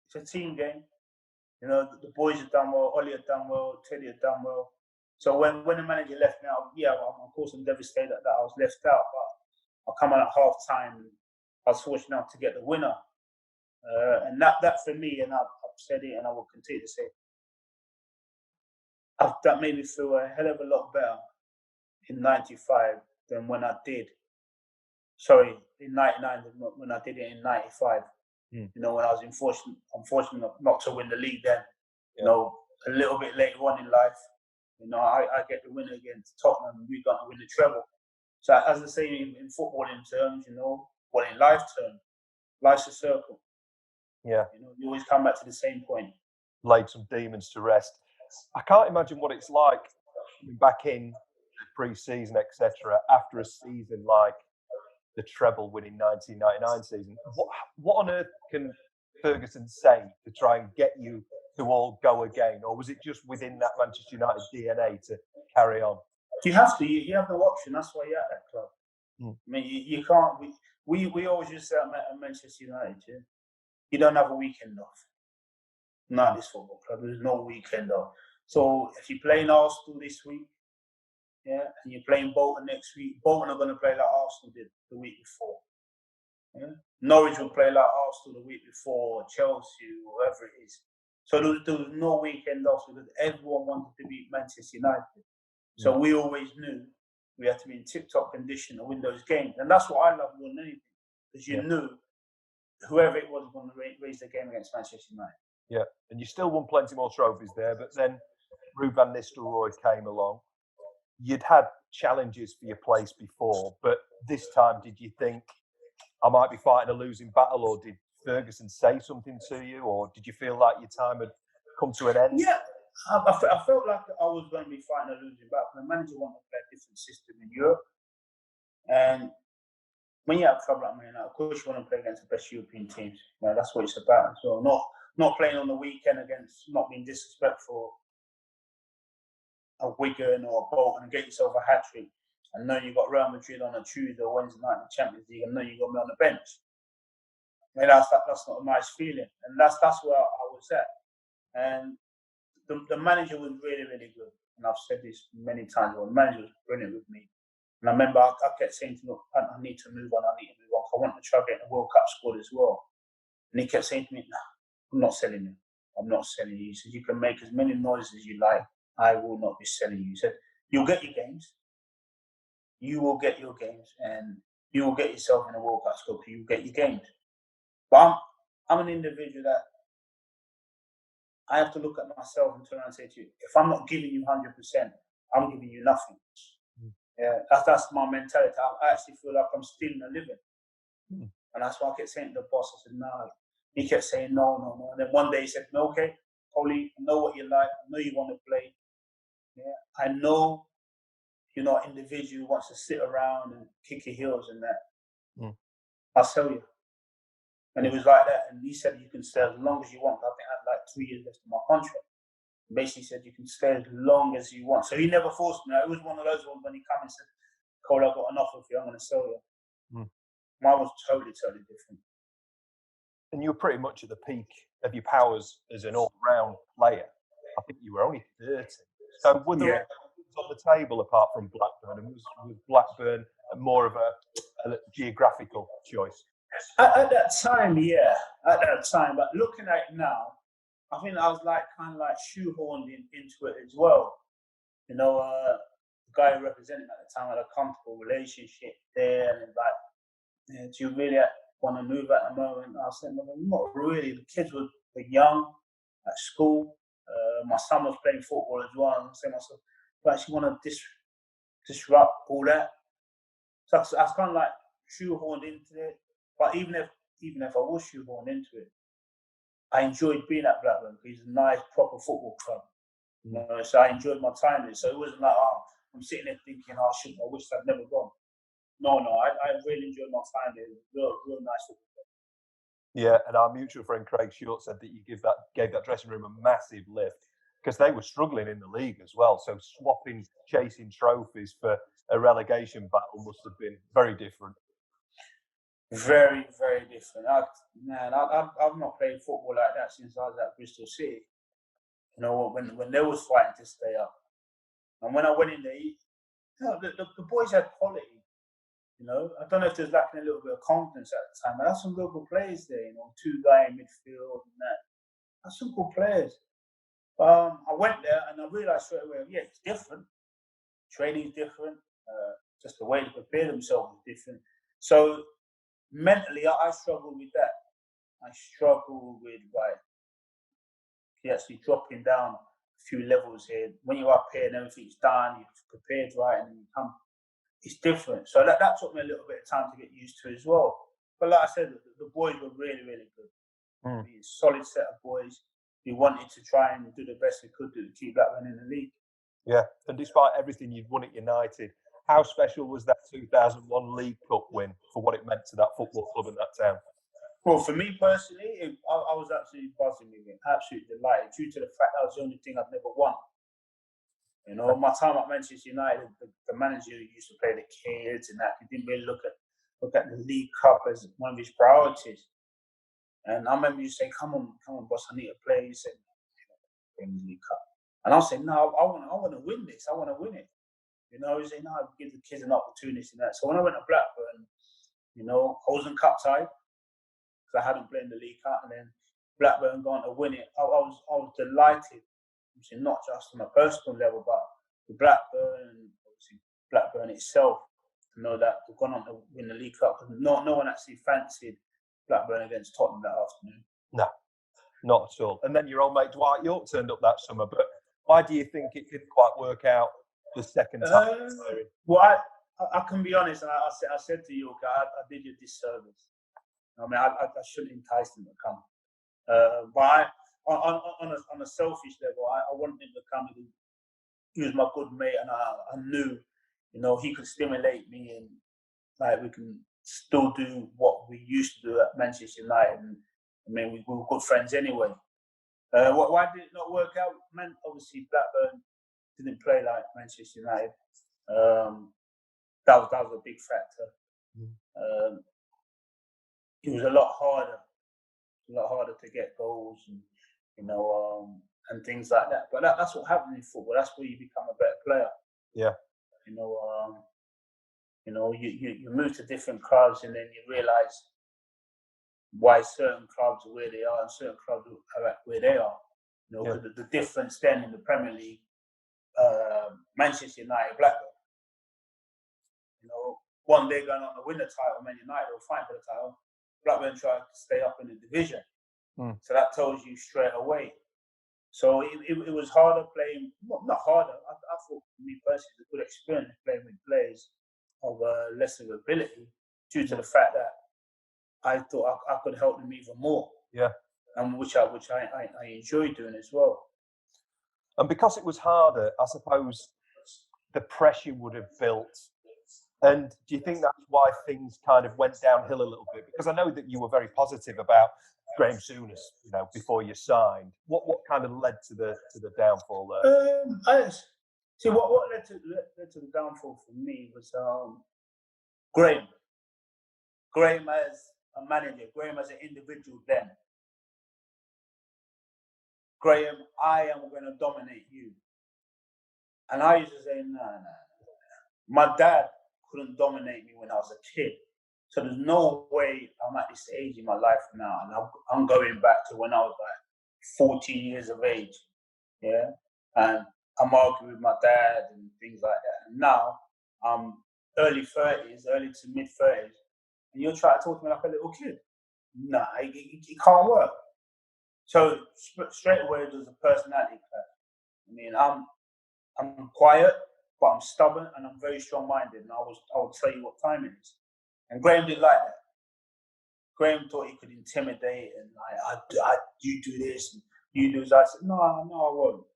it's a team game. The boys have done well, Ollie had done well, Teddy had done well. So when the manager left me out, of course I'm devastated that I was left out, but I come on at half time. I was fortunate enough to get the winner. And that for me, and I've said it and I will continue to say, that made me feel a hell of a lot better in 95 than when I did. Sorry, in 99 when I did it in 95. When I was unfortunate not to win the league then. A little bit later on in life, I get the win against Tottenham. We got to win the treble. So as I say in footballing terms, in life terms, life's a circle. Yeah. You always come back to the same point. Laid some demons to rest. I can't imagine what it's like back in pre-season, etc., after a season like the treble winning 1999 season. What on earth can Ferguson say to try and get you to all go again? Or was it just within that Manchester United DNA to carry on? You have to. You have no option. That's why you're at that club. I mean, you can't. We always used to say at Manchester United, you don't have a weekend off. Not this football club. There's no weekend off. So if you're playing Arsenal this week, and you're playing Bolton next week, Bolton are going to play like Arsenal did the week before. Norwich will play like Arsenal the week before, or Chelsea, or whoever it is. So there was no weekend off because everyone wanted to beat Manchester United. So we always knew we had to be in tip-top condition to win those games. And that's what I love more than anything, because you knew whoever it was going to raise the game against Manchester United. Yeah, and you still won plenty more trophies there, but then Ruud van Nistelrooy came along. You'd had challenges for your place before, but this time did you think, I might be fighting a losing battle, or did Ferguson say something to you, or did you feel like your time had come to an end? Yeah, I felt like I was going to be fighting a losing battle. The manager wanted to play a different system in Europe. And when you have trouble like Man United, of course you want to play against the best European teams. You know, that's what it's about as well. Not playing on the weekend against, not being disrespectful, a Wigan or a Bolton and get yourself a hat-trick. And know you've got Real Madrid on a Tuesday or Wednesday night in the Champions League, and know you've got me on the bench. I mean, that's not a nice feeling. And that's where I was at. And the manager was really, really good. And I've said this many times, the manager was brilliant with me. And I remember I kept saying to him, look, I need to move on. I want to try getting the World Cup squad as well. And he kept saying to me, no, I'm not selling you. I'm not selling you. He said, you can make as many noises as you like. I will not be selling you. He said, you'll get your games. You will get your games, and you will get yourself in a World Cup squad. You will get your games. But I'm an individual that I have to look at myself and turn around and say to you, if I'm not giving you 100%, I'm giving you nothing. Yeah, that's my mentality. I actually feel like I'm stealing a living. And that's why I kept saying to the boss, I said, no. He kept saying, no. And then one day he said, no, okay, Holly, I know what you like. I know you want to play. Yeah, I know you're not an individual who wants to sit around and kick your heels and that. I'll sell you. And it was like that. And he said, you can stay as long as you want. I think I had like 3 years left in my contract. Basically said, you can stay as long as you want. So he never forced me. It was one of those ones when he came and said, Cole, I've got an offer for you. I'm going to sell you. Mine was totally different. And you were pretty much at the peak of your powers as an all-round player. I think you were only 30. So were there on the table apart from Blackburn? And was Blackburn more of a geographical choice? At that time, yeah. At that time. But looking at it now, I think I was kind of shoehorned into it as well. You know, the guy who represented me at the time had a comfortable relationship there. And do you really want to move at the moment? I said, no, not really. The kids were young at school. My son was playing football as well. And I said to myself, I actually want to disrupt all that. So I was kind of shoehorned into it. But even if I was shoehorned into it, I enjoyed being at Blackburn because it's a nice, proper football club. You know, so I enjoyed my time there. So it wasn't like, I'm sitting there thinking, shit, I wish I'd never gone. No, I really enjoyed my time there. It was real nice football club. Yeah, and our mutual friend Craig Short said that you gave that dressing room a massive lift because they were struggling in the league as well. So chasing trophies for a relegation battle must have been very different. Very, very different. I've not played football like that since I was at Bristol City. You know, when they was fighting to stay up. And when I went in there, the boys had quality. You know, I don't know if there's lacking a little bit of confidence at the time. But that's some local players there. You know, 2 guys in midfield and that. That's some good players. I went there and I realised straight away, it's different. Training's different. Just the way to prepare themselves is different. So mentally, I struggle with that. I struggle with actually dropping down a few levels here. When you're up here and everything's done, you're prepared right, and you come. It's different. So that took me a little bit of time to get used to as well. But like I said, the boys were really, really good. I mean, solid set of boys who wanted to try and do the best they could to keep Blackburn in the league. Yeah, and despite everything you'd won at United, how special was that 2001 League Cup win for what it meant to that football club in that town? Well, for me personally, I was absolutely buzzing with it, absolutely delighted, due to the fact that was the only thing I'd never won. You know, my time at Manchester United, the manager who used to play the kids and that, he didn't really look at the League Cup as one of his priorities. And I remember you saying, come on, boss, I need to play. He said, bring the League Cup. And I said, no, I want to win this. I want to win it. You know, he said, no, give the kids an opportunity and that. So when I went to Blackburn, you know, I wasn't cup tied because I hadn't played in the League Cup, and then Blackburn going to win it. I was delighted. Obviously, not just on a personal level, but the Blackburn, obviously Blackburn itself to know that they've gone on to win the League Cup. No one actually fancied Blackburn against Tottenham that afternoon. No, not at all. And then your old mate Dwight York turned up that summer. But why do you think it didn't quite work out the second time? Well, I can be honest, and I said to York, I did you a disservice. I mean, I shouldn't entice them to come. But on a selfish level, I wanted him to come. He was my good mate, and I knew, he could stimulate me, and like we can still do what we used to do at Manchester United. And I mean, we were good friends anyway. Why did it not work out? Man, obviously Blackburn didn't play like Manchester United. That was a big factor. It was a lot harder to get goals, and and things like that. But that's what happens in football. That's where you become a better player. Yeah. You move to different clubs, and then you realise why certain clubs are where they are and certain clubs are at where they are. The difference then in the Premier League, Manchester United, Blackburn. One day going on to win the title, Man United will fight for the title. Blackburn tried to stay up in the division. So that tells you straight away. So it was harder playing, not harder. I thought, for me personally, it was a good experience playing with players of lesser ability due to the fact that I thought I could help them even more. Yeah. And which I enjoyed doing as well. And because it was harder, I suppose the pressure would have built. And do you think that's why things kind of went downhill a little bit? Because I know that you were very positive about Graham Souness, before you signed. What kind of led to the downfall there? See, what led to the downfall for me was Graham. Graham as a manager, Graham as an individual then. Graham, I am going to dominate you. And I used to say, no. My dad couldn't dominate me when I was a kid. So there's no way I'm at this age in my life now, and I'm going back to when I was like 14 years of age, yeah? And I'm arguing with my dad and things like that. And now I'm early to mid 30s, and you're trying to talk to me like a little kid. Nah, it can't work. So straight away there's a personality clash. I mean, I'm quiet, but I'm stubborn and I'm very strong-minded, and I will tell you what time it is. And Graham didn't like that. Graham thought he could intimidate and you do this and you do that. I said, no, I won't.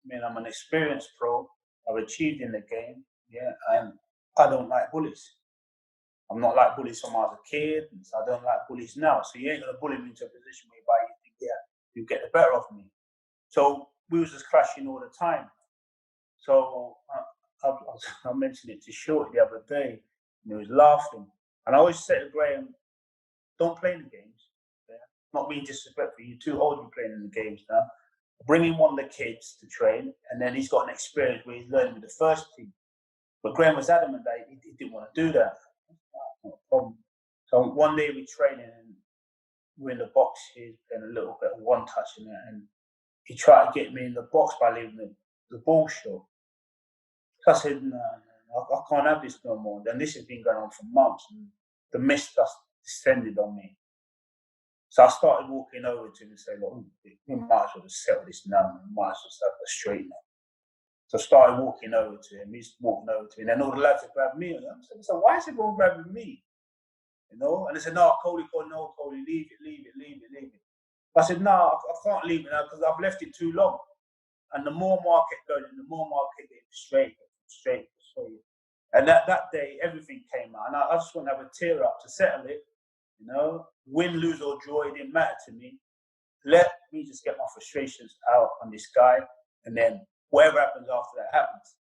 I mean, I'm an experienced pro. I've achieved in the game, yeah, and I don't like bullies. I'm not like bullies from when I was a kid, and so I don't like bullies now. So you ain't gonna bully me into a position whereby you think, yeah, you get the better of me. So we was just clashing all the time. So I mentioned it to Short the other day, and he was laughing. And I always say to Graham, don't play in the games. Yeah? Not being disrespectful, you're too old to be playing in the games now. Bring in one of the kids to train, and then he's got an experience where he's learning with the first team. But Graham was adamant that he didn't want to do that. Not a problem. So one day we training, and we're in the box, he's playing a little bit of one touch in it, and he tried to get me in the box by leaving the ball short. So I said, no, I can't have this no more. And this has been going on for months, and the mist just descended on me. So I started walking over to him and saying, look, we might as well just settle this now. We might as well settle this straight now. So I started walking over to him. He's walking over to me. And then all the lads had grabbed me. And I said, so why is everyone grabbing me? And they said, no, Coley, leave it. I said, no, I can't leave it now because I've left it too long. And the more market going, the more market getting straight. And that day, everything came out. And I just want to have a tear up to settle it. Win, lose or draw, it didn't matter to me. Let me just get my frustrations out on this guy, and then whatever happens after that happens.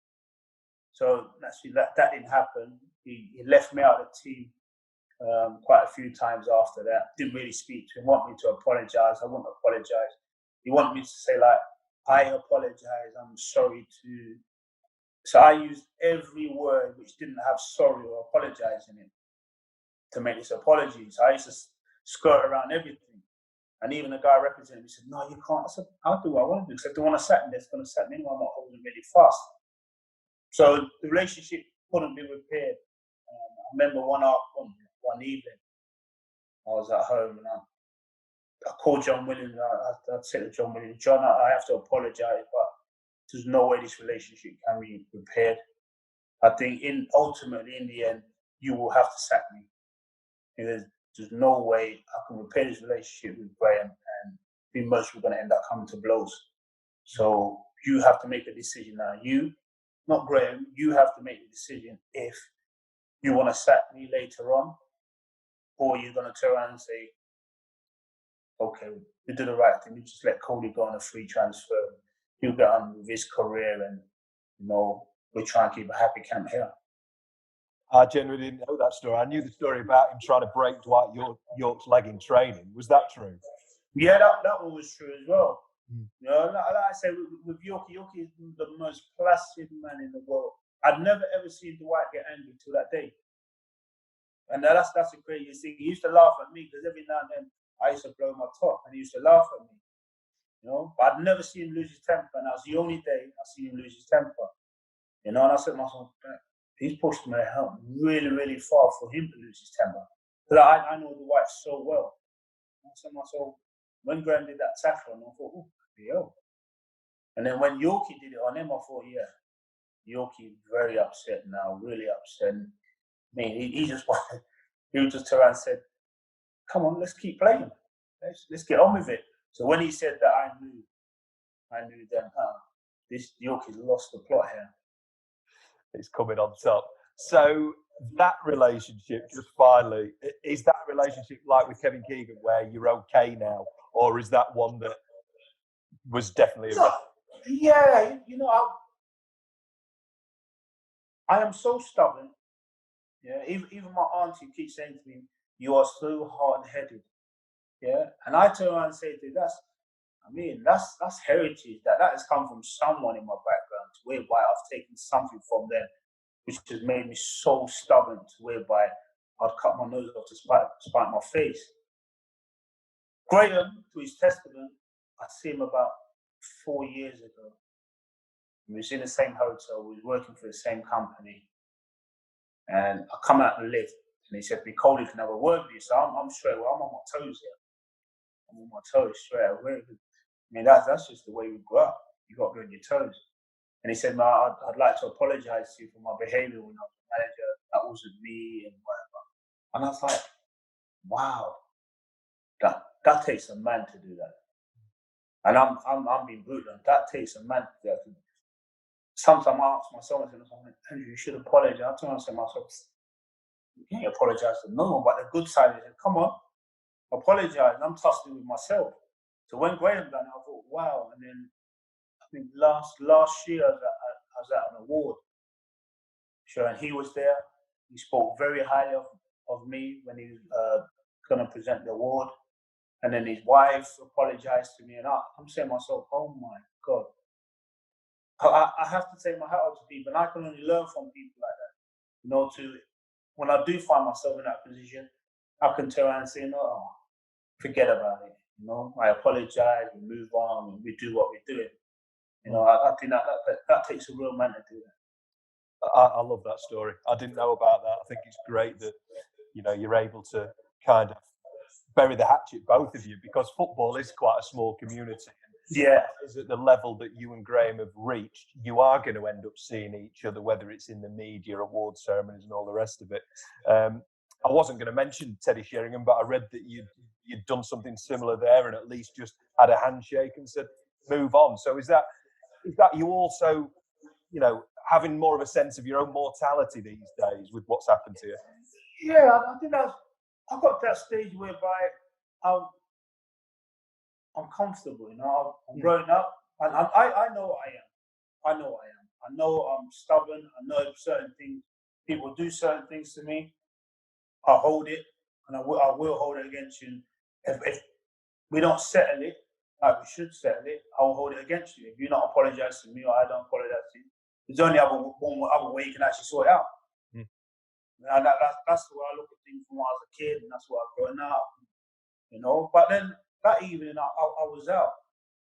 So naturally, that didn't happen. He left me out of the team quite a few times after that. Didn't really speak to him. Want me to apologise. I wouldn't apologise. He wanted me to say, like, I apologise, I'm sorry to... So I used every word which didn't have sorry or apologise in it to make this apology. So I used to skirt around everything. And even the guy representing me said, no, you can't. I said, I'll do what I want to do. Because if they want to sack me, they're going to sack me anyway. I'm not holding really fast. So the relationship couldn't be repaired. I remember one evening, I was at home and I called John Williams. I said to John Williams, John, I have to apologise, but there's no way this relationship can be repaired. I think ultimately in the end, you will have to sack me. There's no way I can repair this relationship with Graham, and pretty much we're going to end up coming to blows. So you have to make a decision now. You, not Graham, you have to make a decision if you want to sack me later on, or you're going to turn around and say, okay, we did the right thing. We just let Cody go on a free transfer. He'll get on with his career, and we try and keep a happy camp here. I genuinely didn't know that story. I knew the story about him trying to break Dwight York's leg in training. Was that true? Yeah, that one was true as well. Like I say, with Yorkie is the most placid man in the world. I'd never ever seen Dwight get angry till that day. And that's the craziest thing. He used to laugh at me because every now and then I used to blow my top and he used to laugh at me. But I'd never seen him lose his temper, and that was the only day I seen him lose his temper. And I said to myself, he's pushed me out really, really far for him to lose his temper. Because I know Dwight so well. I said to myself, when Graham did that tackle, I thought, oh, yo. And then when Yorkie did it on him, I thought, yeah, Yorkie very upset now, really upset. I mean, he just turned around and said, come on, let's keep playing. Let's get on with it. So when he said that, I knew then, this Yorkie's lost the plot here. It's coming on top. So that relationship, just finally, is that relationship like with Kevin Keegan where you're okay now? Or is that one that was definitely Yeah, I am so stubborn. Yeah, even my auntie keeps saying to me, you are so hard-headed. Yeah, and I turn around and say to her, that's heritage. That has come from someone in my background, whereby I've taken something from them, which has made me so stubborn, whereby I'd cut my nose off to spite my face. Graham, to his testament, I see him about 4 years ago. We was in the same hotel. We was working for the same company, and I come out the lift, and he said, "Be Cody can have a word with you." So I'm straight away. I'm on my toes here. I'm on my toes straight away. That's just the way we grew up. You got to be on your toes. And he said, "No, I'd like to apologise to you for my behaviour when I was a manager. That wasn't me and whatever." And I was like, "Wow, that takes a man to do that." And I'm being brutal. That takes a man to do that. Sometimes I ask myself, Andrew, you should apologise. I turn around and say to myself, you can't apologise to no one. But the good side is, come on, apologise. I'm trusting with myself. So when Graham done it, I thought, wow. And then I think last year I was at an award show, and he was there. He spoke very highly of me when he was going to present the award. And then his wife apologised to me, and I'm saying to myself, oh my God. I have to take my hat off to people, and I can only learn from people like that. When I do find myself in that position, I can turn around and say, no, forget about it. I apologise, we move on, we do what we're doing. I think that takes a real man to do that. I love that story. I didn't know about that. I think it's great that you're able to kind of bury the hatchet, both of you, because football is quite a small community. Yeah. Is at the level that you and Graham have reached, you are going to end up seeing each other, whether it's in the media, award ceremonies, and all the rest of it. I wasn't going to mention Teddy Sheringham, but I read that you'd done something similar there, and at least just had a handshake and said, "Move on." So is that you also, having more of a sense of your own mortality these days with what's happened to you? Yeah, I think I got to that stage whereby I'm comfortable, I'm growing up, and I know what I am. I know what I am. I know I'm stubborn. I know certain things. People do certain things to me. I hold it, and I will hold it against you. If we don't settle it like we should settle it, I'll hold it against you. If you don't apologise to me or I don't apologise to you, there's only one other way you can actually sort it out. And that's the way I look at things from when I was a kid, and that's what I've grown up. But then that evening, I was out.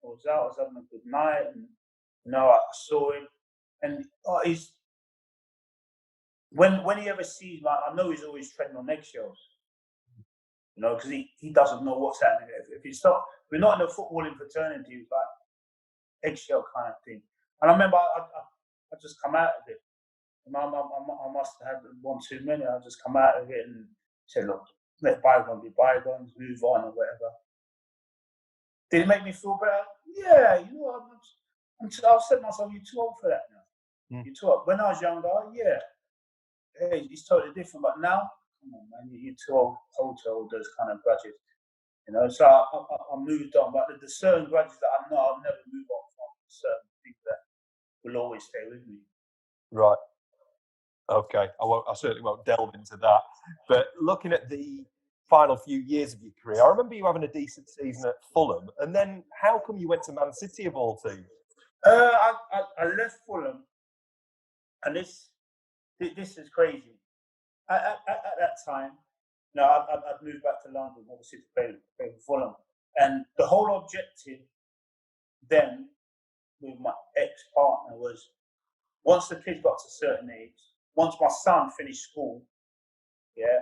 I was having a good night, and I saw him, and when he ever sees, like, I know he's always treading on eggshells, you know, because he doesn't know what's happening. If he's not, we're not in a footballing fraternity, it's like eggshell kind of thing. And I remember I just come out of it. I must have had one too many. I just come out of it and said, look, let bygones be bygones, move on or whatever. Did it make me feel better? Yeah, you know, I'll set myself, you're too old for that now. You're too old. When I was younger, yeah, hey, it's totally different. But now, come on, man, you're too old to hold those kind of grudges. You know, so I moved on. But there's certain grudges that I know I'll never move on from. Certain things that will always stay with me. Right. Okay. I certainly won't delve into that. But looking at the final few years of your career, I remember you having a decent season at Fulham, and then how come you went to Man City of all teams? I left Fulham, and this is crazy. At that time, you know, I'd moved back to London, obviously, to play for Fulham. And the whole objective then with my ex-partner was, once the kids got to a certain age, once my son finished school, yeah,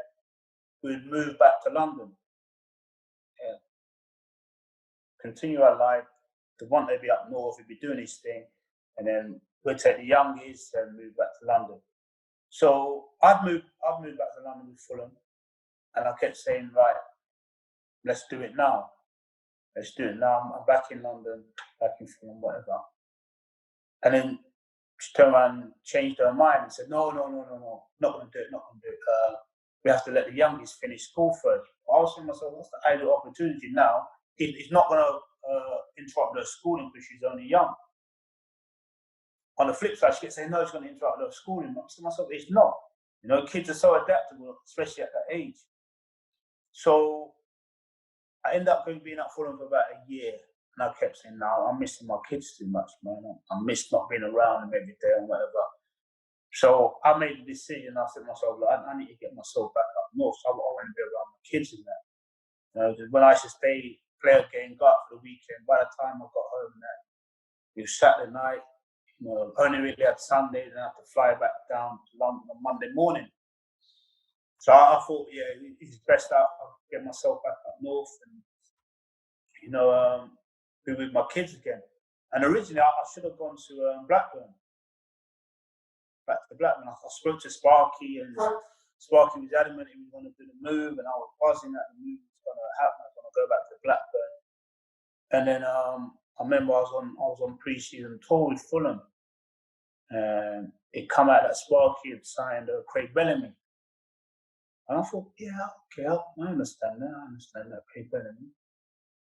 we'd move back to London. Yeah. Continue our life. The one they'd be up north, he'd be doing his thing, and then we'd take the youngest and move back to London. So I've moved back to London with Fulham, and I kept saying, right, let's do it now. Let's do it now. I'm back in London, back in Fulham, whatever. And then she turned around and changed her mind and said, no, not going to do it. We have to let the youngest finish school first. I was saying to myself, what's the ideal opportunity now? It's not going to interrupt her schooling because she's only young. On the flip side, she kept saying, no, it's going to interrupt her schooling. I said to myself, it's not. You know, kids are so adaptable, especially at that age. So I ended up being at Fulham for about a year. And I kept saying, no, I'm missing my kids too much, man. I miss not being around them every day and whatever. So I made a decision. I said to myself, look, I need to get myself back up north. So I want to be around my kids in that. You know, when I used to stay, play a game, go out for the weekend, by the time I got home, it was Saturday night. You know, only really had Sunday, then I had to fly back down to London on Monday morning. So I thought, yeah, it's best I'll get myself back up north and, you know, be with my kids again. And originally, I should have gone to Blackburn. Back to Blackburn. I spoke to Sparky, and Sparky was adamant he was going to do the move, and I was buzzing that the move was going to happen. I was going to go back to Blackburn. And then I remember I was on pre-season tour with Fulham, and it come out that Sparky had signed Craig Bellamy. And I thought, yeah, okay, I understand that, Craig Bellamy.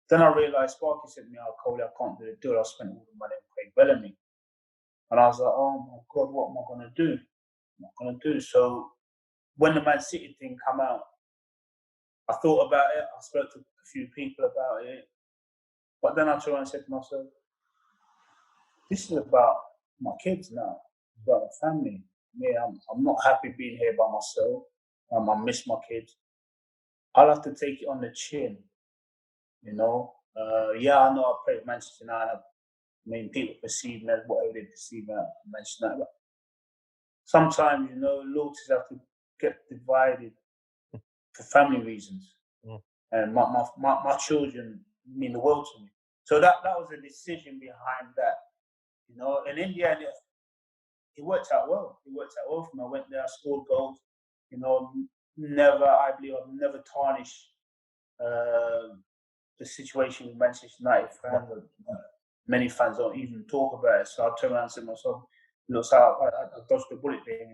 Then I realised Sparky said to me, oh, Coley, I can't do the deal. I spent all the money on Craig Bellamy. And I was like, oh my God, what am I going to do? So when the Man City thing came out, I thought about it. I spoke to a few people about it. But then I turned around and said to myself, this is about my kids now. It's about my family. Yeah, I'm not happy being here by myself. I miss my kids. I'll have to take it on the chin, you know. Yeah, I know I played Manchester United. I mean, people perceive me as whatever they perceive me as Manchester United. But sometimes, you know, loyalties have to get divided for family reasons. And my children mean the world to me. So that was the decision behind that. You know, and in the end, it worked out well. It worked out well for me. I went there, I scored goals. You know, I believe I've never tarnished the situation with Manchester United fans. Many fans don't even talk about it. So I turned around and said to myself, look, so I dodged the bullet there.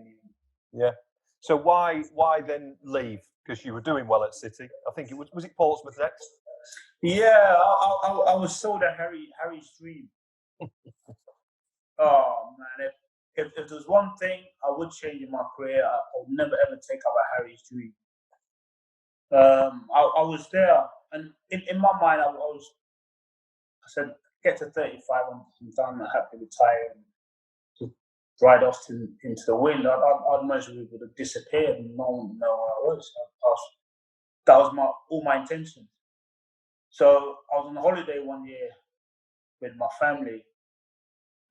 Yeah. So why then leave? Because you were doing well at City. I think it was it Portsmouth next? Yeah, I was sold a Harry's dream. Oh man, if there's one thing I would change in my career, I would never ever take up a Harry's dream. I was there, and in my mind, I said, get to 35, I'm done, I'm happy to retire and to ride off into the wind. I'd most would have disappeared and no one would know where I was. That was all my intentions. So I was on holiday one year with my family,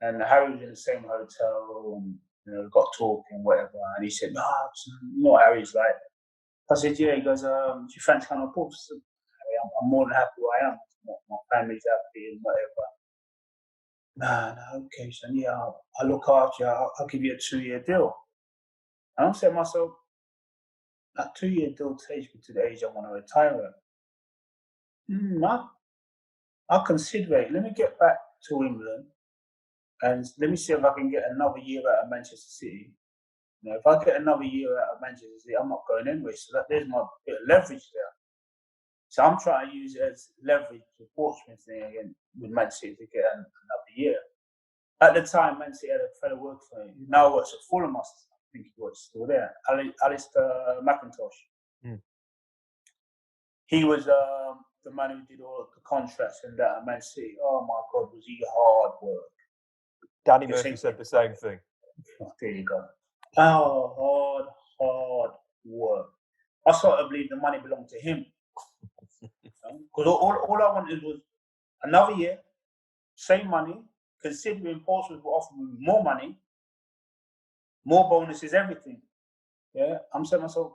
and Harry was in the same hotel, and We got talking, whatever. And he said, "No, you know what Harry's like." I said, "Yeah." He goes, "Do you fancy coming on board?" I said, I'm more than happy where I am. My family's happy and whatever. Nah, okay. So yeah, I'll look after you. I'll give you a 2-year deal. And I'm saying to myself, that 2-year deal takes me to the age I want to retire at. I'll consider it. Let me get back to England and let me see if I can get another year out of Manchester City. If I get another year out of Manchester City, I'm not going anywhere. So there's my bit of leverage there. So I'm trying to use it as leverage to Portsmouth thing again with Man City to get another year. At the time, Man City had a fellow work for me. He now works at Fulham, I think he was still there. Alistair McIntosh. He was the man who did all of the contracts and that at Man City. Oh my God, was he hard work. Danny Murphy said the same thing. Oh, there you go. Oh, hard work. I sort of believe the money belonged to him. Because all I wanted was another year, same money, considering Portsmouth were offering me more money, more bonuses, everything. Yeah, I'm saying to myself,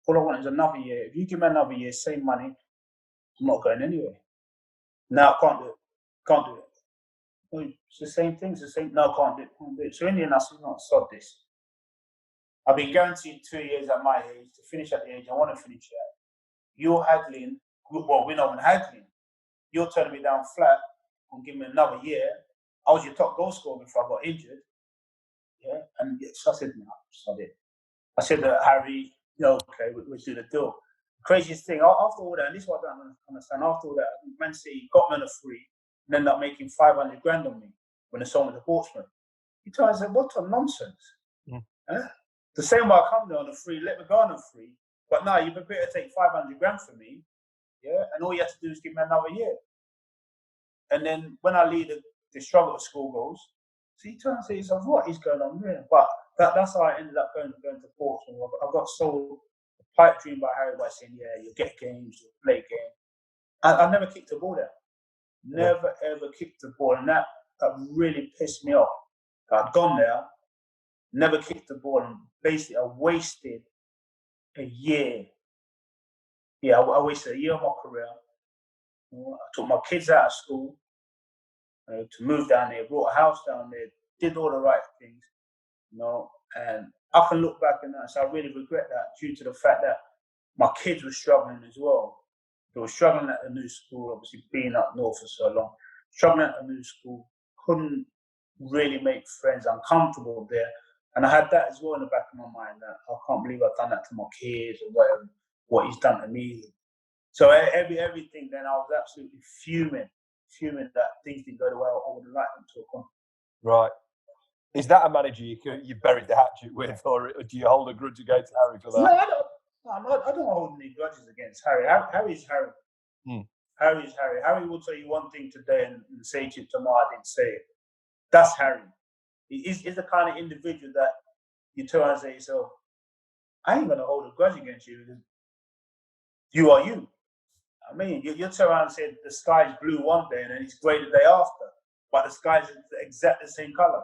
all I want is another year. If you give me another year, same money, I'm not going anywhere. No, I can't do it. Can't do it. No, it's the same thing. It's the same. No, I can't do it. Can't do it. So in the end, I said, no, sod this. I've been guaranteed 2 years at my age to finish at the age I want to finish at. You're haggling. Well, we're not even haggling. You're turning me down flat and giving me another year. I was your top goal scorer before I got injured. Yeah, and so I said, no, sod it. I said to Harry, okay, we'll do the deal. Craziest thing, after all that, and this is what I don't understand, after all that, Man City got me on a free and ended up making 500 grand on me when they sold me to Portsmouth. He told me, I said, what a nonsense. The same way I come there on a free, let me go on a free, but now you'd be better to take 500 grand from me, yeah, and all you have to do is give me another year. And then when I lead the struggle to score goals, so he turns to himself, what is going on there? But that's how I ended up going to Portsmouth. I got sold a pipe dream by Harry by saying, yeah, you'll get games, you'll play games. I never kicked the ball there. Never, ever kicked the ball. And that really pissed me off. I'd gone there, never kicked the ball, and basically I wasted a year. Yeah, I wasted a year of my career. I took my kids out of school to move down there, brought a house down there, did all the right things, and I can look back and so I really regret that due to the fact that my kids were struggling as well. They were struggling at the new school, obviously being up north for so long, struggling at the new school, couldn't really make friends, uncomfortable there. And I had that as well in the back of my mind, that I can't believe I've done that to my kids or whatever, what he's done to me. So everything then, I was absolutely fuming that things didn't go the way I would have liked them to have gone. Right. Is that a manager you buried the hatchet with, or do you hold a grudge against Harry for that? No, I don't hold any grudges against Harry. Harry's Harry. Harry's Harry. Harry will tell you one thing today and say to you tomorrow, I didn't say it. That's Harry. He's the kind of individual that you turn and say to yourself, I ain't going to hold a grudge against you because you are you. I mean, you turn around and say the sky's blue one day and then it's grey the day after, but the sky's exactly the same colour.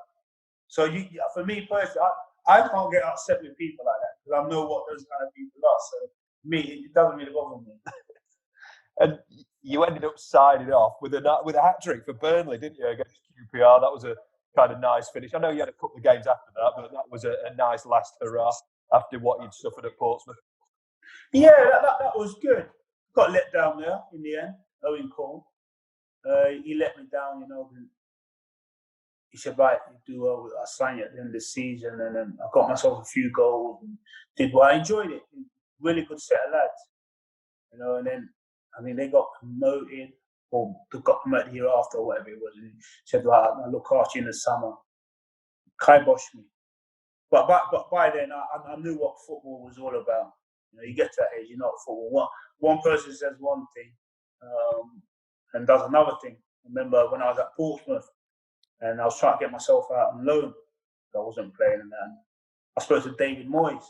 So for me personally, I can't get upset with people like that because I know what those kind of people are. So for me, it doesn't really bother me. And you ended up signing off with a hat trick for Burnley, didn't you, against QPR? That was a kind of nice finish. I know you had a couple of games after that, but that was a nice last hurrah after what you'd suffered at Portsmouth. Yeah, that was good. Got let down there in the end. Owen Cole, he let me down. He said, right, you do well. I'll sign you at the end of the season. And then I got myself a few goals and did well. I enjoyed it. Really good set of lads. And then, they got promoted or they got promoted the year after or whatever it was. And he said, right, I'll look after you in the summer. Kiboshed me. But by then, I knew what football was all about. You get to that age, you're not football. One person says one thing and does another thing. I remember when I was at Portsmouth, and I was trying to get myself out on loan. I wasn't playing, and I spoke to David Moyes.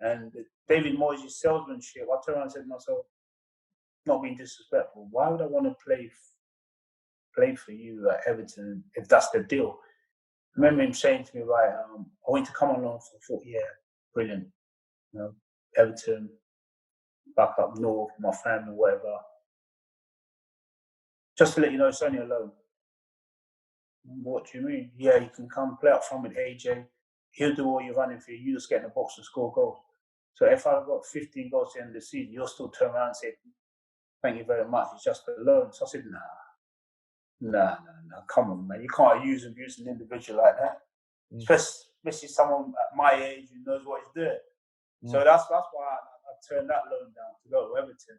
And David Moyes' salesmanship, I turned around and said to myself, not being disrespectful, why would I want to play for you at Everton if that's the deal? remember him saying to me, right, I want you to come along. So I thought, yeah, brilliant. You know, Everton, back up north, my family, whatever. Just to let you know, it's only a loan. What do you mean? Yeah, you can come play up front with AJ. He'll do all your running for you. You just get in the box and score goals. So if I've got 15 goals at the end of the season, you'll still turn around and say, thank you very much, it's just a loan. So I said, nah, come on, man. You can't use an individual like that. Especially someone at my age who knows what he's doing. So that's why I turned that loan down to go to Everton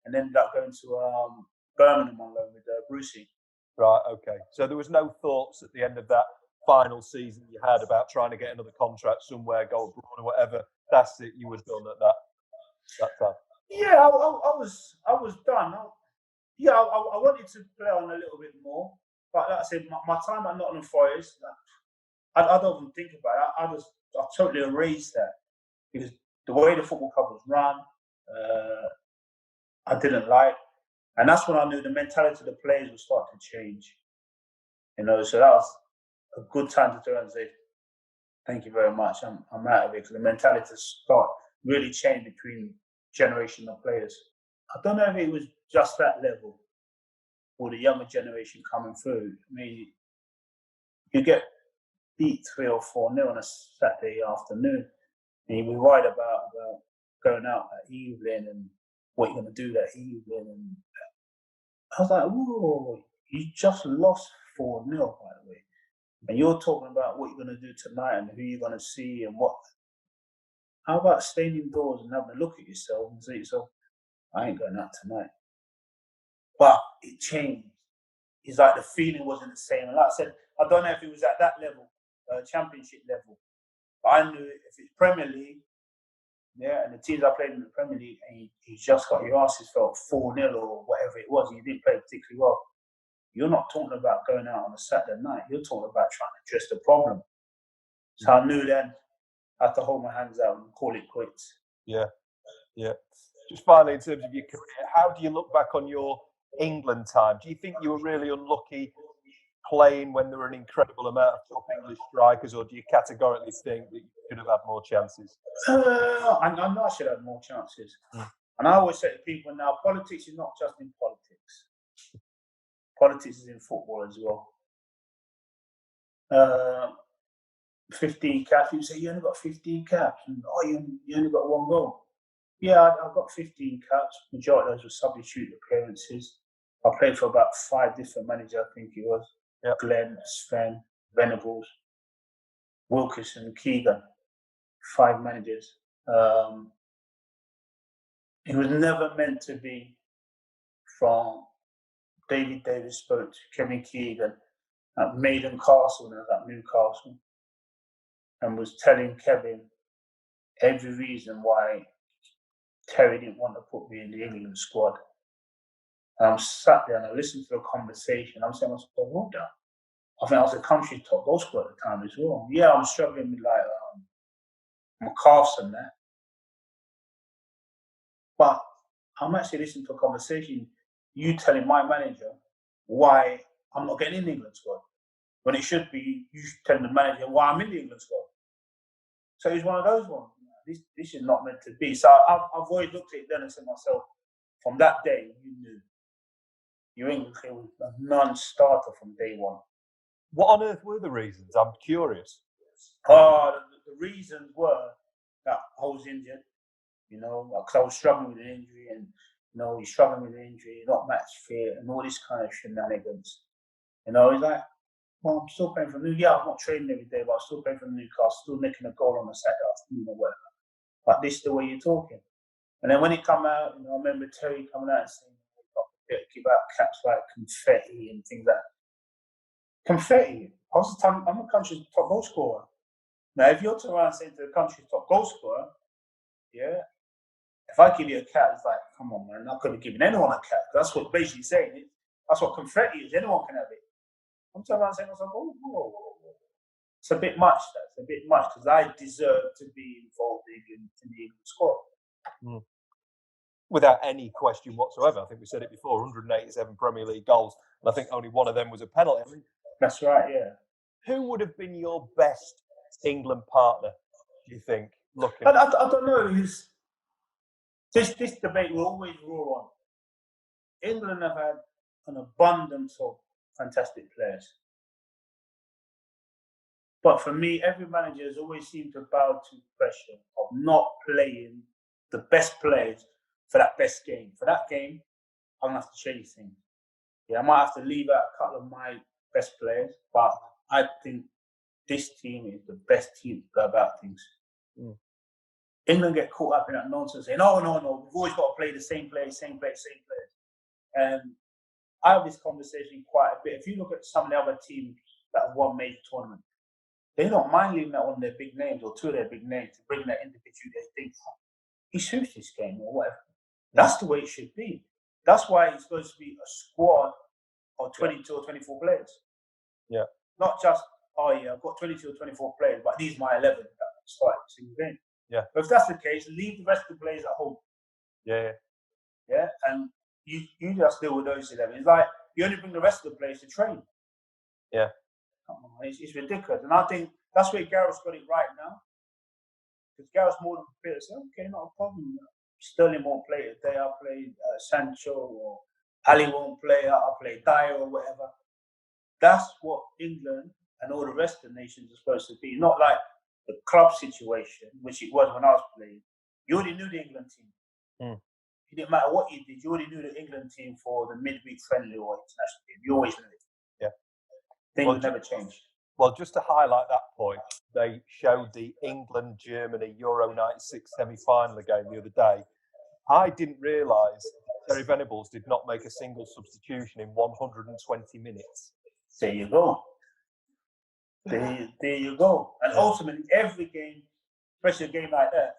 and ended up going to Birmingham on loan with Brucey. Right, okay. So there was no thoughts at the end of that final season you had about trying to get another contract somewhere, go abroad or whatever. That's it. You were done at that time. Yeah, I was done. I wanted to play on a little bit more, but like I said, my time at Nottingham Forest, I don't even think about it. I totally erased that because the way the football club was run, I didn't like. And that's when I knew the mentality of the players would start to change. You know, so that was a good time to turn and say, thank you very much, I'm out of it, because the mentality start really change between generation of players. I don't know if it was just that level or the younger generation coming through. I mean, you get beat 3 or 4-0 on a Saturday afternoon, and you worried about going out that evening and what you're going to do that evening. And I was like, whoa, you just lost 4-0, by the way. And you're talking about what you're going to do tonight and who you're going to see and what. How about staying indoors and having a look at yourself and say to yourself, I ain't going out tonight. But it changed. It's like the feeling wasn't the same. And like I said, I don't know if it was at that level, championship level. But I knew if it's Premier League, yeah, and the teams I played in the Premier League, and you just got your asses felt 4-0 or whatever it was, and you didn't play particularly well, you're not talking about going out on a Saturday night. You're talking about trying to address the problem. So I knew then I had to hold my hands out and call it quits. Yeah. Just finally, in terms of your career, how do you look back on your England time? Do you think you were really unlucky playing when there were an incredible amount of top English strikers, or do you categorically think that you should have had more chances? I know I should have more chances. And I always say to people now, politics is not just in politics. Politics is in football as well. 15 caps. People say, you only got 15 caps. And, you only got 1 goal. Yeah, I got 15 caps. Majority of those were substitute appearances. I played for about 5 different managers, I think it was. Yep. Glenn, Sven, Venables, Wilkinson, Keegan. 5 managers. It was never meant to be from David Davis spoke to Kevin Keegan at Maiden Castle, and at Newcastle, and was telling Kevin every reason why Terry didn't want to put me in the England squad. And I'm sat there and I listened to the conversation. I'm saying, hold on. I think I was the country's top goal scorer at the time as well. Yeah, I'm struggling with like McCarthy and that. But I'm actually listening to a conversation, you telling my manager why I'm not getting in the England squad. When it should be you telling the manager why I'm in the England squad. So it's one of those ones. This is not meant to be. So I've always looked at it then and said to myself, from that day, you knew. Your England was a non-starter from day one. What on earth were the reasons? I'm curious. The reasons were that I was injured, you know, because I was struggling with an injury, and you know, you're struggling with an injury, you're not match fit, and all this kind of shenanigans. You know, it's like, well, I'm still playing for Newcastle. Yeah, I'm not training every day, but I'm still playing for Newcastle, still making a goal on a Saturday afternoon or whatever. But this is the way you're talking. And then when it come out, you know, I remember Terry coming out and saying, give out caps like confetti and things like that. Confetti. I'm the country's top goal scorer. Now, if you're turning around saying to the country's top goal scorer, yeah, if I give you a cap, it's like, come on, man, I could have given anyone a cap. That's what basically saying. That's what confetti is. Anyone can have it. I'm turning around saying to myself, whoa. It's a bit much, that's a bit much, because I deserve to be involved in the England squad. Without any question whatsoever. I think we said it before, 187 Premier League goals, and I think only one of them was a penalty. That's right, yeah. who would have been your best England partner, do you think, looking? I don't know. This debate will always roar on. England have had an abundance of fantastic players. But for me, every manager has always seemed to bow to pressure of not playing the best players for that best game. For that game, I'm going to have to change things. Yeah, I might have to leave out a couple of my best players, but I think this team is the best team to go about things. England get caught up in that nonsense saying, no, we've always got to play the same players. And I have this conversation quite a bit. If you look at some of the other teams that have won major tournaments, they don't mind leaving out one of their big names or two of their big names to bring that individual they think he suits this game or whatever. That's the way it should be. That's why it's supposed to be a squad of 22 or 24 players. Yeah. Not just, I've got 22 or 24 players, but these are my 11 that start every single game. Yeah. But if that's the case, leave the rest of the players at home. Yeah. Yeah. And you just deal with those 11. It's like you only bring the rest of the players to train. Yeah. Come on, it's ridiculous. And I think that's where Gareth's got it right now. Because Gareth's more than prepared to say, okay, not a problem. Sterling won't play today. I'll play Sancho, or Ali won't play. I'll play Dyer or whatever. That's what England and all the rest of the nations are supposed to be. Not like the club situation, which it was when I was playing. You already knew the England team. It didn't matter what you did. You already knew the England team for the midweek friendly or international game. You always knew it. Yeah. Things never changed. Well, just to highlight that point, they showed the England-Germany Euro 96 semi-final game the other day. I didn't realise Terry Venables did not make a single substitution in 120 minutes. There you go. There you go. And ultimately, every game, especially a game like that,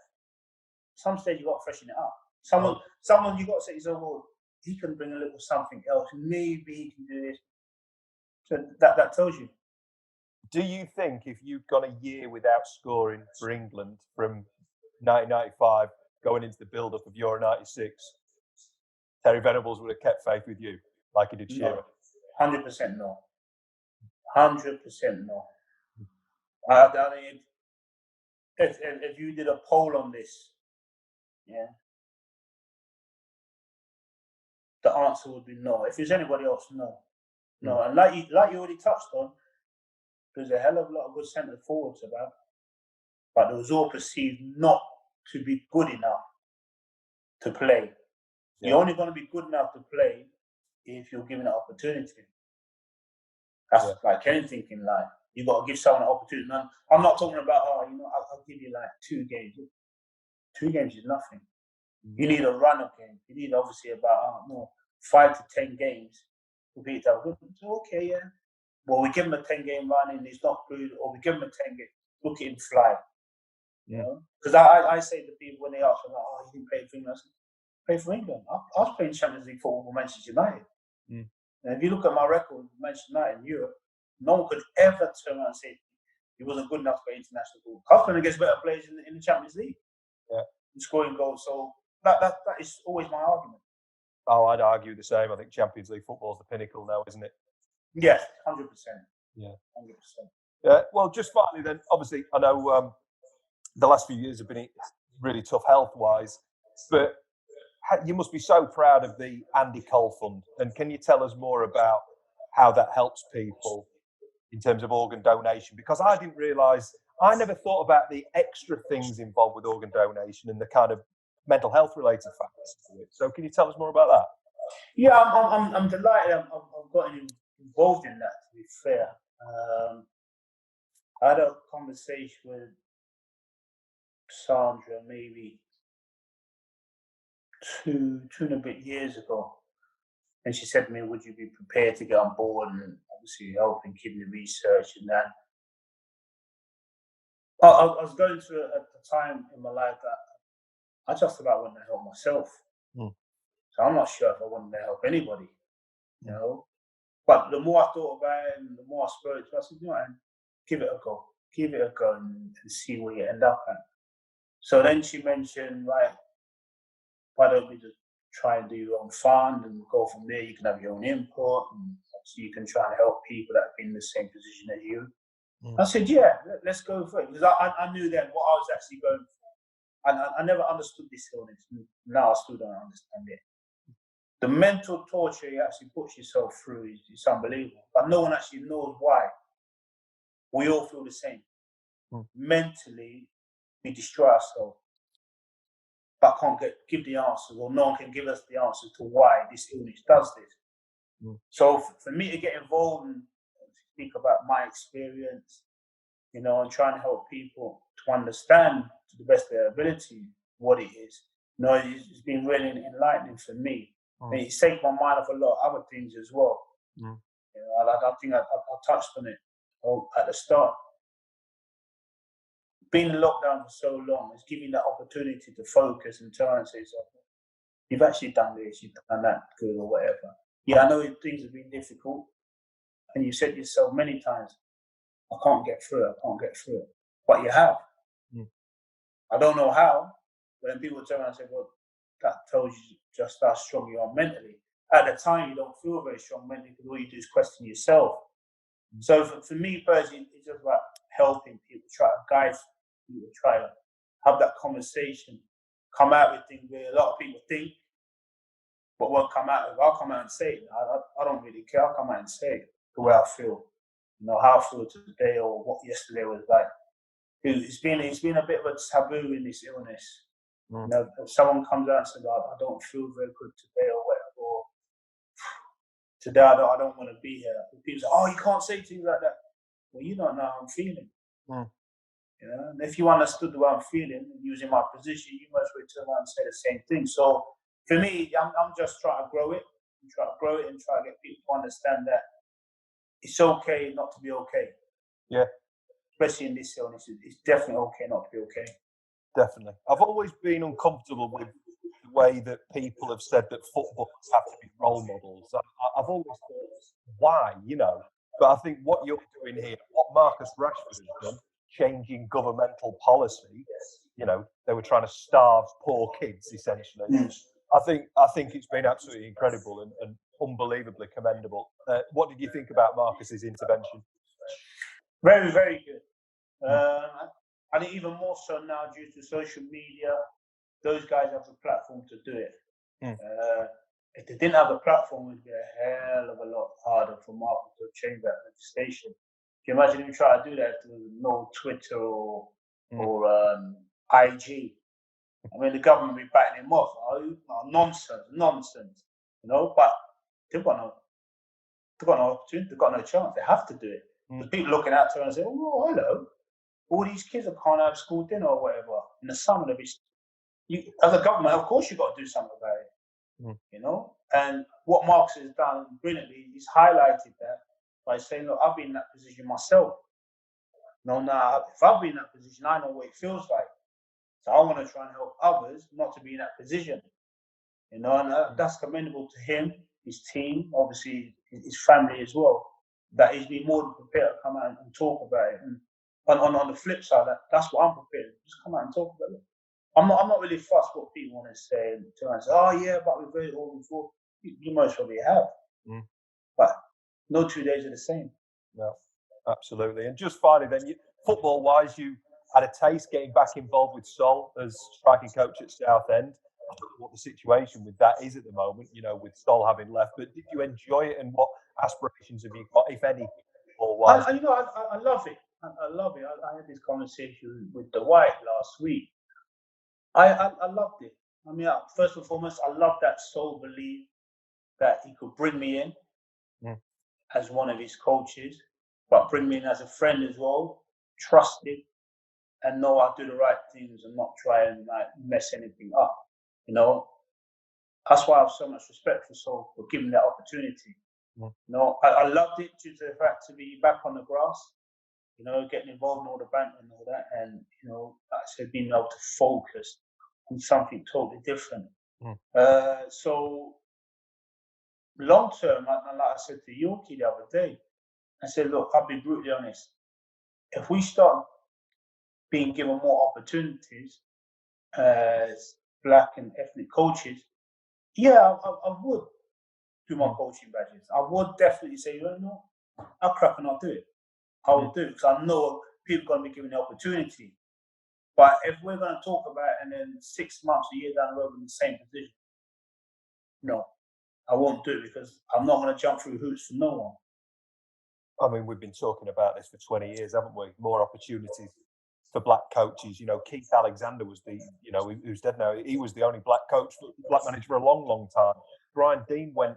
some stage you got to freshen it up. Someone you got to say, well, he can bring a little something else. Maybe he can do this. So that tells you. Do you think if you'd gone a year without scoring for England from 1995 going into the build-up of Euro 96, Terry Venables would have kept faith with you like he did Shearer? 100% no. 100% no. I mean, if you did a poll on this, yeah, the answer would be no. If there's anybody else, no. No. And like you already touched on, there's a hell of a lot of good centre forwards about, but it was all perceived not to be good enough to play. Yeah. You're only going to be good enough to play if you're given an opportunity. That's like anything in life. You've got to give someone an opportunity. And I'm not talking about, I'll give you like 2 games. 2 games is nothing. You need a run of games. You need obviously about 5 to 10 games to beat that. So, okay, yeah. Well, we give him a 10-game run and he's not good, or we give him a 10 game, look at him fly. You know? Because I say to people when they ask me, you didn't play for England. I said, play for England. I was playing Champions League football for Manchester United. And if you look at my record with Manchester United in Europe, no one could ever turn around and say he wasn't good enough to play international football. I was playing against better players in the Champions League. Yeah. And scoring goals. So that is always my argument. Oh, I'd argue the same. I think Champions League football is the pinnacle now, isn't it? Yes, 100%. Yeah. 100%. Yeah. Well, just finally then, obviously, I know the last few years have been really tough health-wise, but you must be so proud of the Andy Cole Fund. And can you tell us more about how that helps people in terms of organ donation? Because I didn't realise, I never thought about the extra things involved with organ donation and the kind of mental health related factors to it. So can you tell us more about that? Yeah, I'm delighted I've gotten involved in that, to be fair. I had a conversation with Sandra maybe two and a bit years ago. And she said to me, would you be prepared to get on board and obviously help in kidney research and that? I was going through a time in my life that I just about wanted to help myself. So I'm not sure if I wanted to help anybody, you know. But the more I thought about it and the more I spoke to her, I said, give it a go. Give it a go and see where you end up at. So then she mentioned, right, why don't we just try and do your own fund and go from there. You can have your own input and so you can try and help people that have been in the same position as you. I said, yeah, let's go for it. Because I knew then what I was actually going for. And I never understood this illness. Now I still don't understand it. The mental torture you actually puts yourself through is unbelievable. But no one actually knows why. We all feel the same. Mentally, we destroy ourselves. But can't give the answers, or no one can give us the answer to why this illness does this. So for me to get involved and speak about my experience, you know, and trying to help people to understand to the best of their ability what it is, you know, it's been really enlightening for me. And it's taken my mind off a lot of other things as well. You know, I think I touched on it at the start. Being in lockdown for so long is giving that opportunity to focus and turn and say, so, you've actually done this, you've done that good or whatever. Yeah, I know things have been difficult. And you said to yourself many times, I can't get through it. But you have. I don't know how. But then people turn around and say, well, that tells you just how strong you are mentally. At the time, you don't feel very strong mentally because all you do is question yourself. So for me personally, it's just about helping people, try to guide people, try to have that conversation, come out with things where a lot of people think, but won't come out. I'll come out and say it. I don't really care. I'll come out and say it the way I feel. You know, how I feel today or what yesterday was like. It's been a bit of a taboo in this illness. You know, if someone comes out and says, I don't feel very good today or whatever, or today I don't want to be here. People say, oh, you can't say things like that. Well, you don't know how I'm feeling. You know, and if you understood the way I'm feeling, using my position, you must turn around and say the same thing. So for me, I'm just trying to grow it, and try to get people to understand that it's okay not to be okay. Yeah. Especially in this illness, it's definitely okay not to be okay. Definitely. I've always been uncomfortable with the way that people have said that footballers have to be role models. I've always thought, why, you know? But I think what you're doing here, what Marcus Rashford has done, changing governmental policy, you know, they were trying to starve poor kids, essentially. I think it's been absolutely incredible and unbelievably commendable. What did you think about Marcus's intervention? Very, very good. I think even more so now due to social media, those guys have a platform to do it. If they didn't have a platform, it would be a hell of a lot harder for Marcus to change that legislation. Can you imagine him trying to do that with no Twitter or IG? I mean, the government would be batting him off. Oh, nonsense, you know, but they've got no opportunity, they've got no chance, they have to do it. There's people looking out to her and say, oh, hello, all these kids that can't have school dinner or whatever in the summer. As a government, of course, you've got to do something about it, you know? And what Marcus has done brilliantly, he's highlighted that by saying, look, I've been in that position myself. No, now, if I've been in that position, I know what it feels like. So I want to try and help others not to be in that position, you know? And that's commendable to him, his team, obviously his family as well, that he's been more than prepared to come out and talk about it. And on the flip side, that's what I'm prepared to just come out and talk about it. I'm not really fussed what people want to say and turn and say, oh yeah, but we've heard it all before. You most probably have. But no 2 days are the same. No, absolutely. And just finally then, football-wise, you had a taste getting back involved with Sol as striking coach at Southend. I don't know what the situation with that is at the moment, you know, with Sol having left, but did you enjoy it and what aspirations have you got, if any, football-wise? I love it. I love it. I had this conversation with Dwight last week. I loved it. I mean, first and foremost, I love that Sol believed that he could bring me in as one of his coaches, but bring me in as a friend as well, trusted, and know I'll do the right things and not try and mess anything up. You know, that's why I have so much respect for Sol for giving that opportunity. You know, I loved it due to the fact to be back on the grass, you know, getting involved in all the banter and all that, and, you know, like I said, being able to focus on something totally different. So long term, like I said to Yorkie the other day, I said, look, I'll be brutally honest. If we start being given more opportunities as black and ethnic coaches, yeah, I would do my coaching badges. I would definitely say, you know, I'll crack and I'll do it. I will do it because I know people are going to be given the opportunity. But if we're going to talk about it and then 6 months, a year down the road in the same position, no, I won't do it because I'm not going to jump through hoops for no one. I mean, we've been talking about this for 20 years, haven't we? More opportunities for black coaches. You know, Keith Alexander was who's dead now. He was the only black manager for a long, long time. Brian Dean went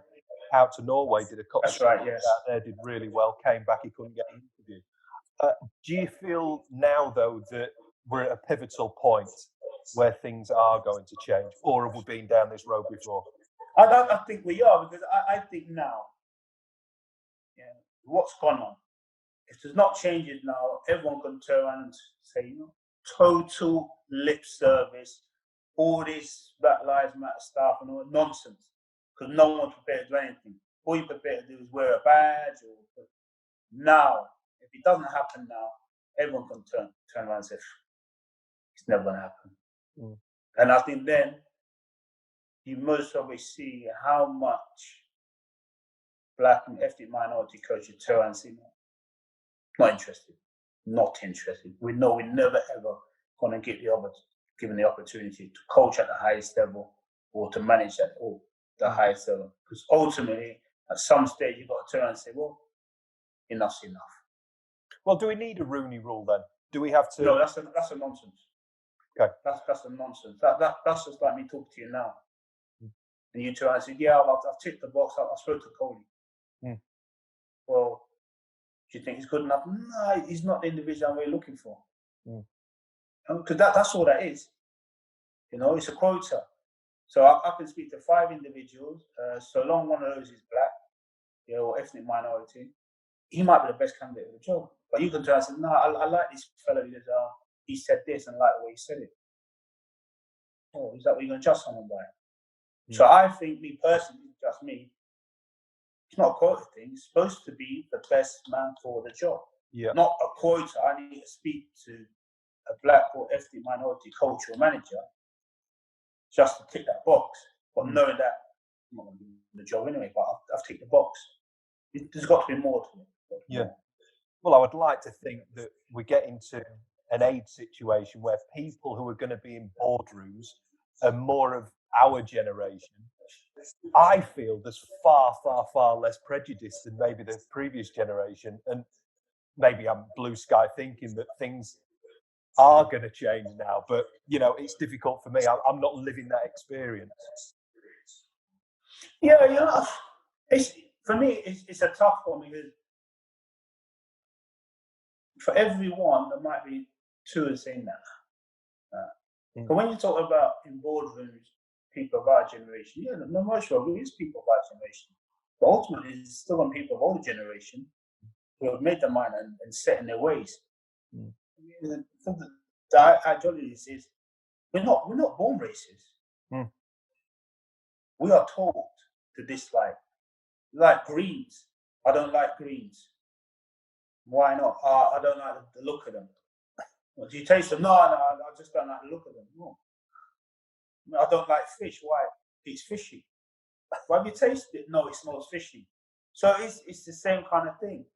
out to Norway, did a couple That's of right, yes. out there, did really well, came back, he couldn't get an interview. Do you feel now, though, that we're at a pivotal point where things are going to change, or have we been down this road before? I think we are, because I think now, what's gone on, if there's not changes now, everyone can turn around and say, total lip service, all this Black Lives Matter stuff and all nonsense, because no one's prepared to do anything. All you're prepared to do is wear a badge. Now, if it doesn't happen now, everyone can turn around and say, it's never going to happen. Mm. And I think then you most probably see how much black and ethnic minority coaches turn around and say, not interested. We know we're never ever going to get given the opportunity to coach at the highest level or to manage at the highest level. Because ultimately, at some stage, you've got to turn around and say, well, enough's enough. Well, do we need a Rooney Rule then? Do we have to? No, that's a nonsense. Okay. That's a nonsense. That's just like me talking to you now. And you turn around and say, yeah, I've ticked the box, I spoke to Coley. Well, do you think he's good enough? No, he's not the individual I'm really looking for. Because that's all that is. It's a quota. So I can speak to 5 individuals, so long one of those is black, or ethnic minority, he might be the best candidate for the job. But you can turn and say, no, I like this fellow because he said this and I like the way he said it. Oh, is that what you're going to judge someone by? So I think, me personally, just me, it's not a quota thing. It's supposed to be the best man for the job. Yeah. Not a quota. I need to speak to a black or ethnic minority coach or manager just to tick that box. But knowing that I'm not going to do the job anyway, but I've ticked the box. There's got to be more to it. Yeah. Well, I would like to think that we get into an aid situation where people who are going to be in boardrooms are more of our generation. I feel there's far, far, far less prejudice than maybe the previous generation. And maybe I'm blue sky thinking that things are going to change now. But, it's difficult for me. I'm not living that experience. Yeah, for me, it's a tough one because for everyone, there might be 2 who saying that. But when you talk about in boardrooms, people of our generation, no, most of it is people of our generation. But ultimately, it's still on people of older generation who have made their mind and set in their ways. The ideology is we're not born racist. We are taught to dislike. Like greens. I don't like greens. Why not? I don't like the look of them. Well, do you taste them? No, I just don't like the look of them. No. I don't like fish. Why? It's fishy. Why have you tasted it? No, it smells fishy. So it's the same kind of thing.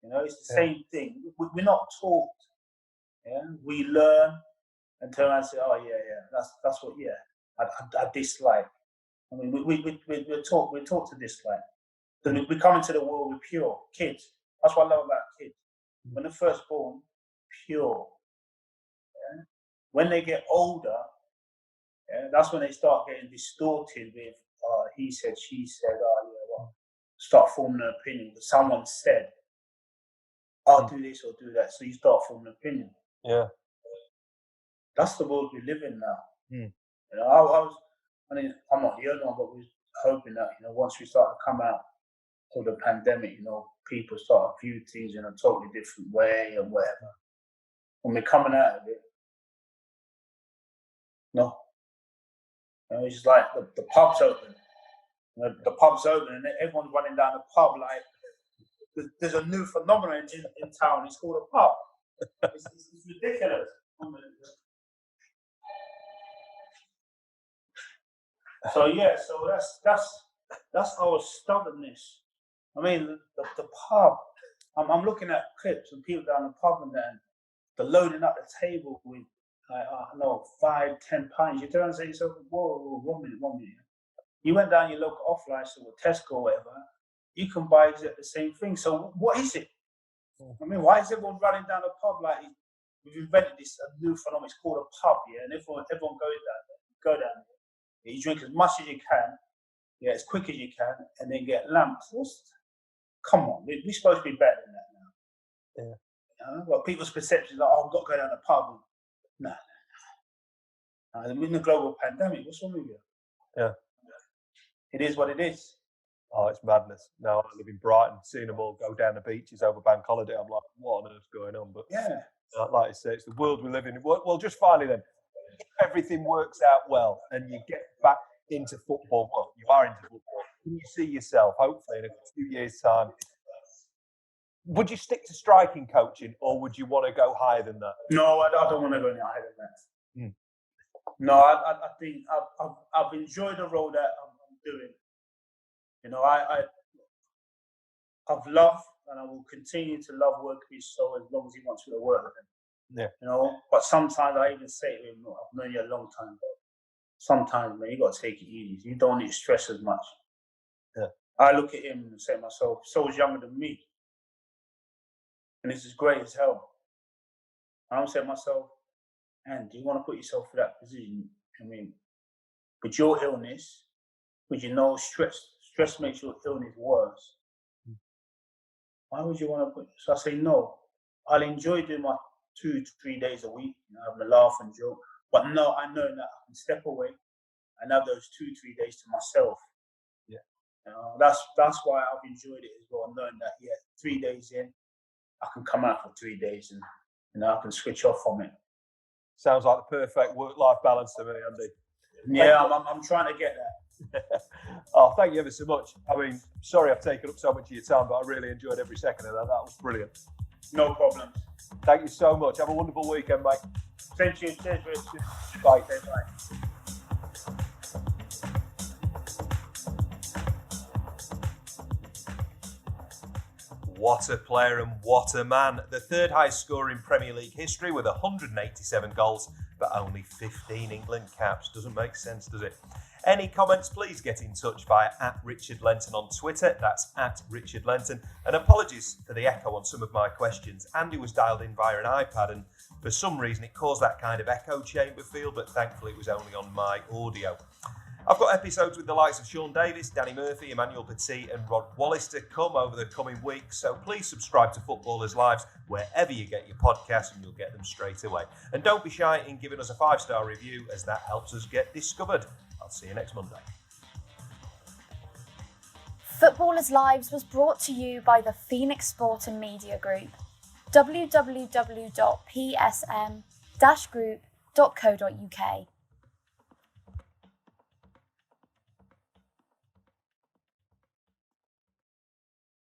It's the same thing. We're not taught. We learn and turn around and say, oh yeah, that's what I dislike. I mean, we're taught to dislike. So we come into the world with pure kids. That's what I love about kids. When they're first born, pure. When they get older, that's when they start getting distorted with he said, she said, start forming an opinion. Someone said, I'll do this or do that. So you start forming an opinion. Yeah. That's the world we live in now. I'm not the only one, but we're hoping that, once we start to come out of the pandemic, people start to view things in a totally different way and whatever. When we're coming out of it, it's just like the pub's open. The pub's open and everyone's running down the pub like there's a new phenomenon in town. It's called a pub. It's ridiculous. So that's our stubbornness. I mean, the pub. I'm looking at clips and people down the pub and then they're loading up the table with, like, 5, 10 pints. You turn and say to yourself, whoa, 1 minute. You went down your local off-license or Tesco or whatever, you can buy exactly the same thing. So what is it? I mean, why is everyone running down the pub like we've invented this new phenomenon? It's called a pub, yeah, and everyone go down there. You drink as much as you can, yeah, as quick as you can, and then get lamps. Come on, we're supposed to be better than that now. Yeah. You know? But people's perceptions are, I've got to go down the pub. No. We're in a global pandemic. What's wrong with you? Yeah. It is what it is. Oh, it's madness. Now I live in Brighton, seeing them all go down the beaches over bank holiday. I'm like, what on earth's going on? But yeah, like you say, it's the world we live in. Well, just finally then, if everything works out well and you get back into football, well, you are into football, can you see yourself, hopefully, in a few years' time? Would you stick to striking coaching, or would you want to go higher than that? No, I don't want to go any higher than that. No, I think I've enjoyed the role that I'm doing. You know, I've loved and I will continue to love working with Sol as long as he wants me to work with him. Yeah. You know, but sometimes I even say to him, look, I've known you a long time, bro. Sometimes, man, you got to take it easy. You don't need to stress as much. Yeah. I look at him and say to myself, Sol's younger than me. And this is great as hell. And I'm saying to myself, and do you want to put yourself in that position? I mean, with your illness, with stress makes your illness worse. Why would you want to put? So I say no. I'll enjoy doing my 2-3 days a week, you know, having a laugh and joke. But no, I know that I can step away and have those 2-3 days to myself. Yeah. You know, that's why I've enjoyed it as well, knowing that 3 days in, I can come out for 3 days and I can switch off from it. Sounds like the perfect work-life balance to me, Andy. Yeah, I'm trying to get that. Oh, thank you ever so much. I mean, sorry I've taken up so much of your time, but I really enjoyed every second of that. That was brilliant. No problem. Thank you so much. Have a wonderful weekend, mate. Same to you. Cheers, Rich. Bye. Okay, bye. What a player and what a man. The third highest scorer in Premier League history with 187 goals, but only 15 England caps. Doesn't make sense, does it? Any comments, please get in touch via @RichardLenton on Twitter. That's @RichardLenton. And apologies for the echo on some of my questions. Andy was dialed in via an iPad and for some reason it caused that kind of echo chamber feel, but thankfully it was only on my audio. I've got episodes with the likes of Sean Davis, Danny Murphy, Emmanuel Petit and Rod Wallace to come over the coming weeks, so please subscribe to Footballers Lives wherever you get your podcasts and you'll get them straight away. And don't be shy in giving us a 5-star review, as that helps us get discovered. I'll see you next Monday. Footballers Lives was brought to you by the Phoenix Sport and Media Group. www.psm-group.co.uk